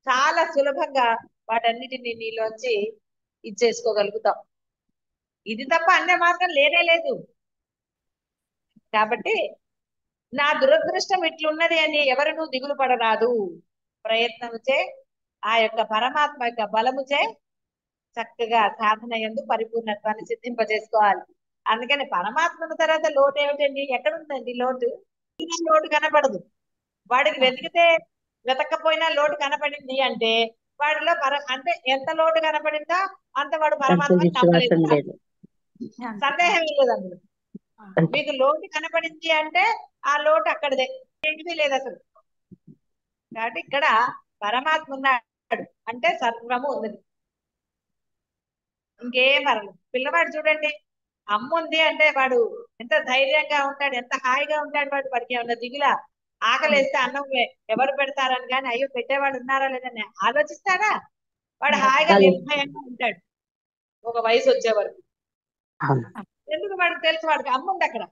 చాలా సులభంగా వాటన్నిటిని నీలోంచి ఇచ్చేసుకోగలుగుతాం. ఇది తప్ప అన్య మార్గం లేనే లేదు. కాబట్టి నా దురదృష్టం ఇట్లున్నది అని ఎవరు దిగులు పడరాదు. ప్రయత్నముచే ఆ యొక్క పరమాత్మ యొక్క బలముచే చక్కగా సాధన యందు పరిపూర్ణత్వాన్ని సిద్ధింపజేసుకోవాలి. అందుకని పరమాత్మను తర్వాత లోటు ఏమిటండి? ఎక్కడుందండి లోటు? లోటు కనపడదు. వాడికి వెతకపోయినా లోటు కనపడింది అంటే వాడిలో అంటే ఎంత లోటు కనపడిందో అంత వాడు పరమాత్మని నమ్మలేదు. సందేహం లేదు అందులో. మీకు లోటు కనపడింది అంటే ఆ లోటు అక్కడదే, ఏమీ లేదు అసలు. కాబట్టి ఇక్కడ పరమాత్మ ఉన్నాడు అంటే సర్వము ఉన్నది, ఇంకేం పర్లేదు. పిల్లవాడు చూడండి, అమ్మ ఉంది అంటే వాడు ఎంత ధైర్యంగా ఉంటాడు, ఎంత హాయిగా ఉంటాడు. వాడికి ఏమన్నా దిగులా? ఆకలేస్తే అన్నం ఎవరు పెడతారని కానీ, అయ్యో పెట్టేవాడు ఉన్నారా లేదని ఆలోచిస్తాడా? వాడు హాయిగా నిర్భయంగా ఉంటాడు ఒక వయసు వచ్చే వరకు. ఎందుకు? వాడికి తెలుసు వాడికి అమ్మ ఉంది అక్కడ.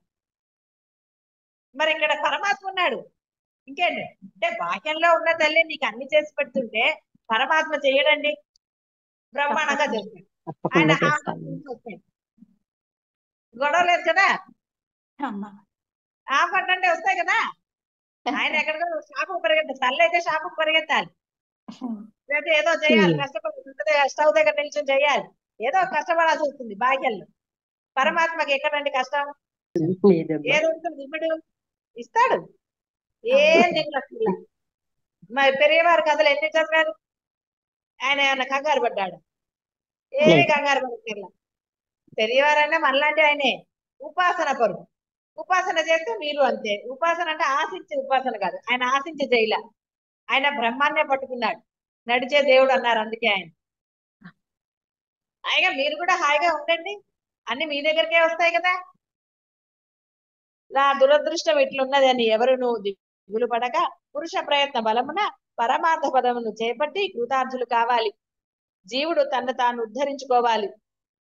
మరి ఇక్కడ పరమాత్మ ఉన్నాడు. ఇంకేంటి అంటే బాహ్యంలో ఉన్న తల్లి నీకు అన్ని చేసి పెడుతుంటే పరమాత్మ చేయడండి, బ్రహ్మాండంగా చేస్తాడు. ఆయన వస్తాడు, గొడవ లేదు కదా. ఆ పట్టంటే వస్తాయి కదా. ఆయన ఎక్కడికో షాపుకు పరిగెత్తాలి. తల్లి అయితే షాపుకు పరిగెత్తాలి, లేదా ఏదో చేయాలి, కష్టపడి స్టవ్ దగ్గర నిల్చొని చేయాలి, ఏదో కష్టపడాల్సి వస్తుంది బాహ్యంలో. పరమాత్మకి ఎక్కడండి కష్టం? ఏ రోజు నిమ్ముడు ఇస్తాడు, ఏం దిగులు. మరి పెరియవారు కథలు ఎన్ని చదివారు? ఆయన ఏమన్నా కంగారు పడ్డాడు? ఏమి కంగారు పడక్కర్లా. పెరియవారైనా మనలాంటి ఆయనే ఉపాసన పరుడు. ఉపాసన చేస్తే మీరు అంతే. ఉపాసన అంటే ఆశించే ఉపాసన కాదు, ఆయన ఆశించి చేయలే. ఆయన బ్రహ్మాన్నే పట్టుకున్నాడు. నడిచే దేవుడు అన్నారు అందుకే ఆయన. హాయిగా మీరు కూడా హాయిగా ఉండండి, అన్ని మీ దగ్గరికే వస్తాయి కదా. నా దురదృష్టం ఇట్లున్నది అని ఎవరు దిగులు పడక పురుష ప్రయత్న బలమున పరమార్థ పదమును చేపట్టి కృతార్థులు కావాలి. జీవుడు తను తాను ఉద్ధరించుకోవాలి.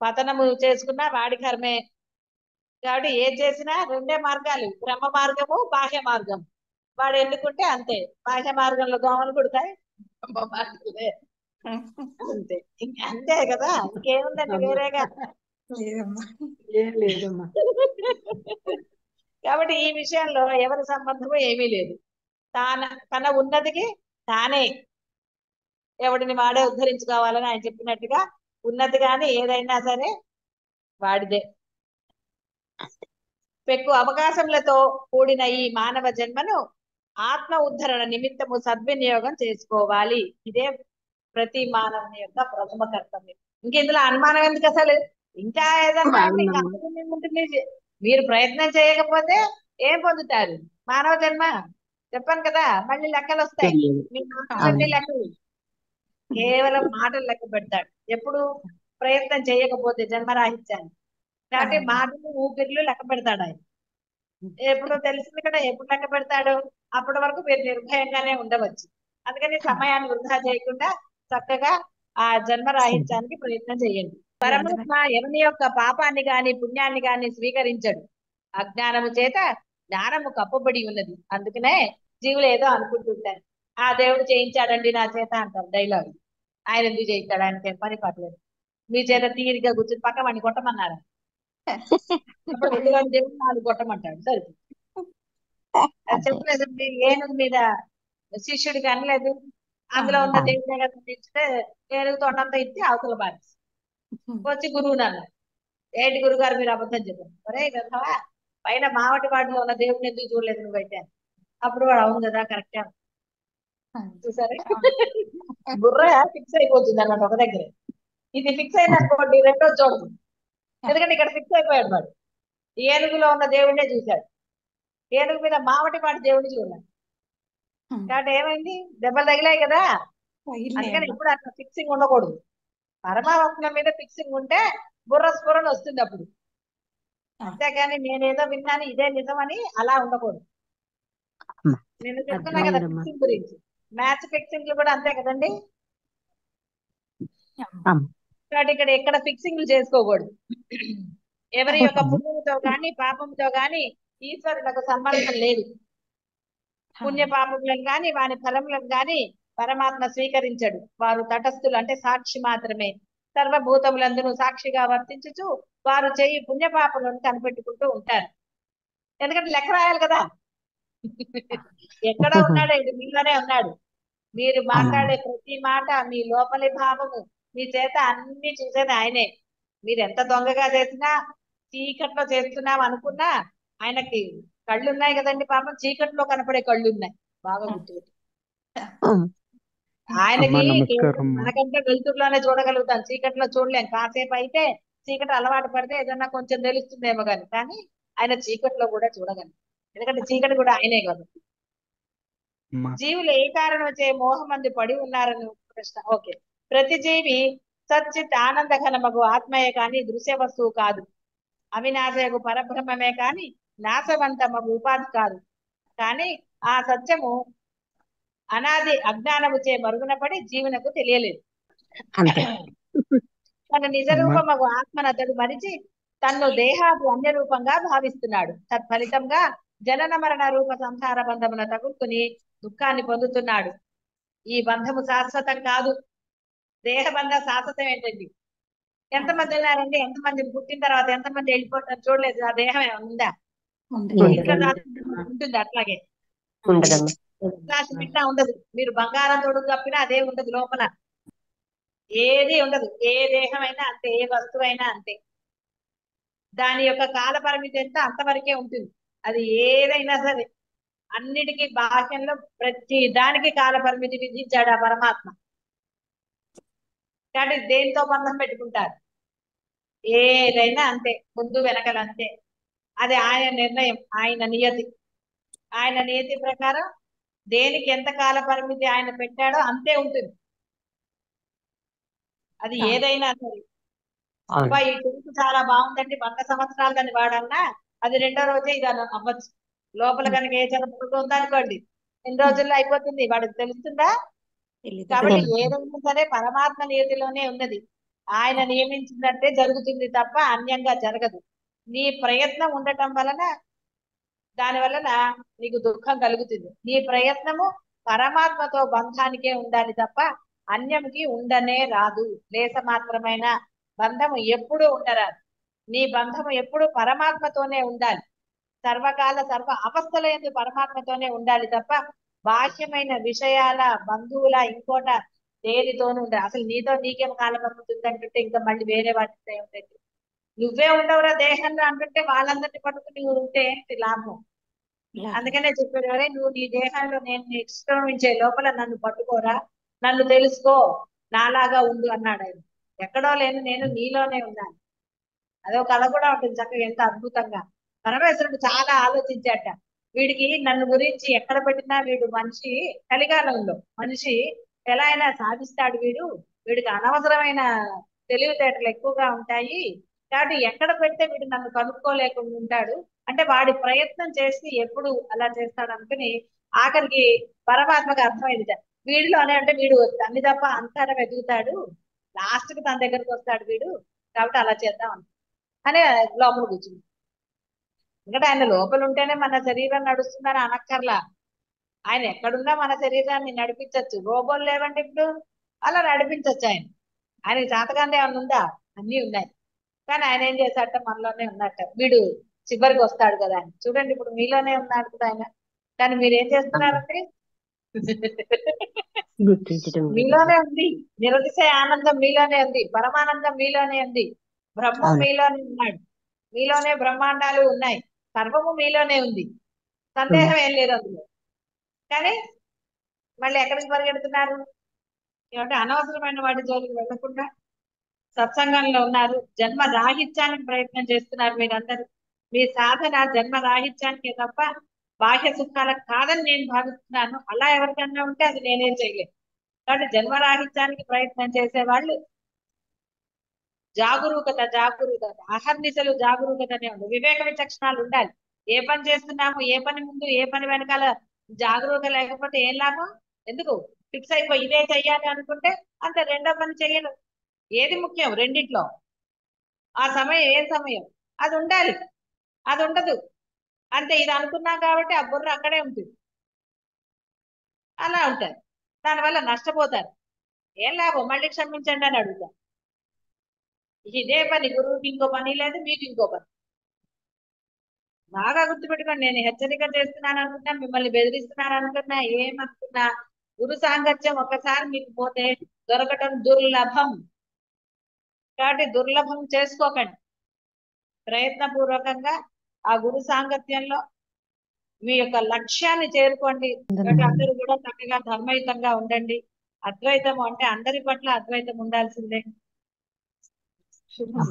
పతనము చేసుకున్నా వాడి కర్మే. కాబట్టి ఏది చేసినా రెండే మార్గాలు, బ్రహ్మ మార్గము, బాహ్య మార్గం. వాడు ఎన్నుకుంటే అంతే. బాహ్య మార్గంలో దోమలు కుడతాయి, మార్గంలే అంతే. అంతే కదా, ఇంకేముందండి వేరేగా. లేదమ్మా, ఏం లేదమ్మా. కాబట్టి ఈ విషయంలో ఎవరి సంబంధము ఏమీ లేదు. తన ఉన్నతికి తానే ఎవడిని వాడే ఉద్ధరించుకోవాలని ఆయన చెప్పినట్టుగా ఉన్నతి కానీ ఏదైనా సరే వాడిదే. పెక్కు అవకాశములతో కూడిన ఈ మానవ జన్మను ఆత్మ ఉద్ధరణ నిమిత్తము సద్వినియోగం చేసుకోవాలి. ఇదే ప్రతి మానవుని యొక్క ప్రథమ కర్తవ్యం. ఇంక ఇందులో అనుమానం ఎందుకు అసలు? ఇంకా ఏదన్నా అంటే ఇంకా అంతకుముందు ఏముంటుంది? మీరు ప్రయత్నం చేయకపోతే ఏం పొందుతారు? మానవ జన్మ చెప్పాను కదా, మళ్ళీ లెక్కలు వస్తాయి. మీ మాటలన్నీ లెక్కలు, కేవలం మాటలు లెక్క పెడతాడు ఎప్పుడు ప్రయత్నం చేయకపోతే జన్మరాహిత్యాన్ని. కాబట్టి మాటలు ఊపిర్లు లెక్క పెడతాడు ఆయన. ఎప్పుడు తెలిసింది కదా, ఎప్పుడు లెక్క పెడతాడు? అప్పటి వరకు మీరు నిర్భయంగానే ఉండవచ్చు. అందుకని సమయాన్ని వృధా చేయకుండా చక్కగా ఆ జన్మరాహిత్యానికి ప్రయత్నం చేయండి. పరమాత్మ ఎవరి యొక్క పాపాన్ని గాని పుణ్యాన్ని గాని స్వీకరించడు. అజ్ఞానము చేత జ్ఞానము కప్పబడి ఉన్నది. అందుకనే జీవులు ఏదో అనుకుంటుంటారు, ఆ దేవుడు చేయించాడండి నా చేత అంటారు డైలాగ్. ఆయన ఎందుకు చేయించాడు? ఆయనకి పని పట్టలేదు. మీ చేత తీరిగా కూర్చుని పక్క వాడిని కొట్టమన్నారు, అప్పుడు ఎందుకని దేవుడు నాలుగు కొట్టమంటాడు. సరే అది చెప్పలేదు, ఏనుగు మీద శిష్యుడికి అనలేదు, అందులో ఉన్న దేవుడి దగ్గర తెచ్చితే ఏనుగు తోటంతా ఇచ్చి అవతల బారి వచ్చి గురువుని అన్నారు, ఏంటి గురుగారు మీరు అబద్ధం చెప్పారు? ఒరే విధవా, పైన మావటి వాడిలో ఉన్న దేవుడిని ఎందుకు చూడలేదు నువ్వైతే? అప్పుడు వాడు అవును కదా కరెక్టే చూసారే. బుర్ర ఫిక్స్ అయిపోతుంది అన్నమాట ఒక దగ్గర. ఇది ఫిక్స్ అయిన అనుకోండి రెండో చూడదు, ఎందుకంటే ఇక్కడ ఫిక్స్ అయిపోయాడు వాడు. ఏనుగులో ఉన్న దేవుడినే చూశాడు, ఏనుగు మీద మావటి వాడి దేవుడిని చూడలేదు. కాబట్టి ఏమైంది? దెబ్బలు తగిలాయి కదా. అందుకని ఎప్పుడు అట్లా ఫిక్సింగ్ ఉండకూడదు. పరమాత్మ మీద ఫిక్సింగ్ ఉంటే బుర్ర స్ఫురణ వస్తుంది అప్పుడు. అంతేగాని నేనేదో విన్నాను ఇదే నిజమని అలా ఉండకూడదు. నేను చెప్తున్నా కదా ఫిక్సింగ్ గురించి. మ్యాథ్స్ ఫిక్సింగ్లు కూడా అంతే కదండి. కాబట్టి ఇక్కడ ఎక్కడ ఫిక్సింగ్లు చేసుకోకూడదు. ఎవరి యొక్క పుణ్యంతో గాని పాపంతో గాని ఈశ్వరులకు సంబంధం లేదు. పుణ్య పాపములను గాని వాని ఫలములను గాని పరమాత్మ స్వీకరించడు. వారు తటస్థులు అంటే సాక్షి మాత్రమే. సర్వభూతములందును సాక్షిగా వర్తించుచు వారు చేయి పుణ్యపాపములను కనిపెట్టుకుంటూ ఉంటారు. ఎందుకంటే లెక్క రాయాలి కదా. ఎక్కడ ఉన్నాడు? మీలోనే ఉన్నాడు. మీరు మాట్లాడే ప్రతి మాట, మీ లోపలి భావము, మీ చేత అన్ని చూసేది ఆయనే. మీరు ఎంత దొంగగా చేసినా, చీకట్లో చేస్తున్నాం అనుకున్నా ఆయనకి కళ్ళు ఉన్నాయి కదండి. పాపం చీకట్లో కనపడే కళ్ళు ఉన్నాయి. బాగా గుర్తుపెట్టి ఆయనకి మనకంటే వెలుతురులోనే చూడగలుగుతాం, చీకట్లో చూడలేం. కాసేపు అయితే చీకటి అలవాటు పడితే ఏదన్నా కొంచెం తెలుస్తుందేమో కానీ ఆయన చీకట్లో కూడా చూడగలరు. ఎందుకంటే చీకటి కూడా ఆయనే కదా. జీవులు ఏ కారణం వచ్చే మోహమంది పడి ఉన్నారని ప్రశ్న. ఓకే, ప్రతి జీవి సచ్చిత్ ఆనందఘనమగు ఆత్మయే కాని దృశ్య వస్తువు కాదు. అవినాశయగు పరబ్రహ్మమే కాని నాశవంతమగు ఉపాధి కాదు. కానీ ఆ సత్యము అనాది అజ్ఞానముచే మరుగున పడి జీవునకు తెలియలేదు. తన నిజ రూపమగు ఆత్మనతడు మరిచి తన్ను దేహాది అన్య రూపంగా భావిస్తున్నాడు. తత్ఫలితంగా జనన మరణ రూప సంసార బంధమున తగులుకుని దుఃఖాన్ని పొందుతున్నాడు. ఈ బంధము శాశ్వతం కాదు. దేహ బంధం శాశ్వతం ఏంటండి? ఎంతమంది ఉన్నారండి? ఎంతమంది పుట్టిన తర్వాత ఎంతమంది వెళ్ళిపోతారు చూడలేదు? ఆ దేహం ఉందా? ఉంటుంది అట్లాగే పెట్టినా ఉండదు. మీరు బంగారం తోడు కప్పినా అదే ఉండదు లోపల, ఏది ఉండదు. ఏ దేహమైనా అంతే, ఏ వస్తువైనా అంతే. దాని యొక్క కాల పరిమితి ఎంత అంతవరకే ఉంటుంది. అది ఏదైనా సరే అన్నిటికీ బాహ్యంలో ప్రతి దానికి కాల పరిమితి విధించాడు ఆ పరమాత్మ. కాబట్టి దేనితో బంధం పెట్టుకుంటారు? ఏదైనా అంతే, ముందు వెనకలు అంతే. అది ఆయన నిర్ణయం, ఆయన నియతి. ఆయన నియతి ప్రకారం దేనికి ఎంత కాల పరిమితి ఆయన పెట్టాడో అంతే ఉంటుంది. అది ఏదైనా సరే. ఈ కొడుకు చాలా బాగుందండి, 100 సంవత్సరాలు దాన్ని వాడన్నా అది రెండో రోజే ఇది అవ్వచ్చు. లోపల కనుక ఏ చదువు ఉందనుకోండి, ఎన్ని రోజుల్లో అయిపోతుంది వాడికి తెలుస్తుందా? కాబట్టి ఏదైనా సరే పరమాత్మ నియతిలోనే ఉన్నది. ఆయన నియమించినట్టే జరుగుతుంది తప్ప అన్యంగా జరగదు. నీ ప్రయత్నం ఉండటం వలన దాని వలన నీకు దుఃఖం కలుగుతుంది. నీ ప్రయత్నము పరమాత్మతో బంధానికే ఉండాలి తప్ప అన్యంకి ఉండనే రాదు. లేస మాత్రమైన బంధము ఎప్పుడూ ఉండరాదు. నీ బంధము ఎప్పుడు పరమాత్మతోనే ఉండాలి. సర్వకాల సర్వ అవస్థల యందు పరమాత్మతోనే ఉండాలి తప్ప బాహ్యమైన విషయాల బంధువుల ఇంకోట దేనితోనూ ఉండాలి. అసలు నీతో నీకేం కాలం పంపుతుంది అంటుంటే ఇంకా మళ్ళీ వేరే వాటితో ఏమిటండి? నువ్వే ఉండవురా దేహంలో అంటుంటే వాళ్ళందరినీ పట్టుకుని నువ్వు ఉంటే ఏంటి లాభం? అందుకనే చెప్పారు ఎవరే, నువ్వు నీ దేహంలో నేను నిష్క్రమించే లోపల నన్ను పట్టుకోరా, నన్ను తెలుసుకో, నాలాగా ఉండు అన్నాడు ఆయన. ఎక్కడో లేను నేను నీలోనే ఉన్నాను. అదో కథ కూడా ఉంటుంది చక్కగా, ఎంత అద్భుతంగా. పరమేశ్వరుడు చాలా ఆలోచించాట. వీడికి నన్ను గురించి ఎక్కడ పెట్టినా వీడు మనిషి, కలికాలంలో మనిషి ఎలా అయినా సాధిస్తాడు వీడు, వీడికి అనవసరమైన తెలివితేటలు ఎక్కువగా ఉంటాయి కాబట్టి ఎక్కడ పెడితే వీడు నన్ను కనుక్కోలేకుండా ఉంటాడు అంటే వాడి ప్రయత్నం చేసి ఎప్పుడు అలా చేస్తాడు అనుకుని ఆఖరికి పరమాత్మకు అర్థమైంది వీడిలోనే, అంటే వీడు తన్ని తప్ప అంతటా వెతుకుతాడు, లాస్ట్ కి తన దగ్గరకు వస్తాడు వీడు, కాబట్టి అలా చేద్దాం అని లోపల కూర్చుంది. ఎందుకంటే ఆయన లోపల ఉంటేనే మన శరీరం నడుస్తుందని అనక్కర్లా, ఆయన ఎక్కడున్నా మన శరీరాన్ని నడిపించవచ్చు. రోబోలు లేవంటే ఇప్పుడు అలా నడిపించవచ్చు. ఆయనకి జాతకాన్ని ఏమన్నా ఉందా? అన్ని ఉన్నాయి. కానీ ఆయన ఏం చేశాట, మనలోనే ఉన్నట్ట. వీడు చివరికి వస్తాడు కదా అని. చూడండి ఇప్పుడు మీలోనే ఉన్నాడు కదా ఆయన, కానీ మీరు ఏం చేస్తున్నారంటే గుర్తించడం లేదు. మీలోనే ఉంది. నిరతిశయ ఆనందం మీలోనే ఉంది, పరమానందం మీలోనే ఉంది, బ్రహ్మం అవును. మీలోనే ఉన్నాడు, మీలోనే బ్రహ్మాండాలు ఉన్నాయి, సర్వము మీలోనే ఉంది. సందేహం ఏం లేదు అందులో. కానీ మళ్ళీ ఎక్కడికి పరిగెడుతున్నారు ఏమంటే అనవసరమైన వాటి జోలికి వెళ్లకుండా సత్సంగంలో ఉన్నారు. జన్మ రాహిత్యానికి ప్రయత్నం చేస్తున్నారు మీరందరూ. మీ సాధన జన్మ రాహిత్యానికే తప్ప బాహ్య సుఖాలకు కాదని నేను భావిస్తున్నాను. అలా ఎవరికన్నా ఉంటే అది నేనేం చేయలేను. కాబట్టి జన్మ రాహిత్యానికి ప్రయత్నం చేసే వాళ్ళు జాగరూకత అహర్నిశలు జాగరూకతనే ఉంది. వివేక విచక్షణాలు ఉండాలి. ఏ పని చేస్తున్నాము, ఏ పని ముందు ఏ పని వెనకాల జాగరూకత లేకపోతే ఏం లాభం? ఎందుకు ఫిక్స్ అయిపోయి ఇదే చెయ్యాలి అనుకుంటే అంత రెండో పని చెయ్యను. ఏది ముఖ్యం రెండిట్లో? ఆ సమయం ఏ సమయం అది ఉండాలి, అది ఉండదు. అంతే, ఇది అనుకున్నాం కాబట్టి ఆ బుర్ర అక్కడే ఉంటుంది. అలా ఉంటారు, దానివల్ల నష్టపోతారు. ఏం లాభం? మళ్ళీ క్షమించండి అని అడుగుతారు. ఇదే పని, గురువుకి ఇంకో పని లేదు, మీకు ఇంకో పని. బాగా గుర్తుపెట్టుకోండి, నేను హెచ్చరిక చేస్తున్నాను అనుకున్నా, మిమ్మల్ని బెదిరిస్తున్నాను అనుకున్నా, ఏమనుకున్నా గురు సాంగత్యం ఒకసారి మీకు పోతే దొరకటం దుర్లభం. కాబట్టి దుర్లభం చేసుకోకండి. ప్రయత్నపూర్వకంగా ఆ గురు సాంగత్యంలో మీ యొక్క లక్ష్యాన్ని చేరుకోండి. కాబట్టి అందరూ కూడా చక్కగా ధర్మయుతంగా ఉండండి. అద్వైతం అంటే అందరి పట్ల అద్వైతం ఉండాల్సిందే. శుభం.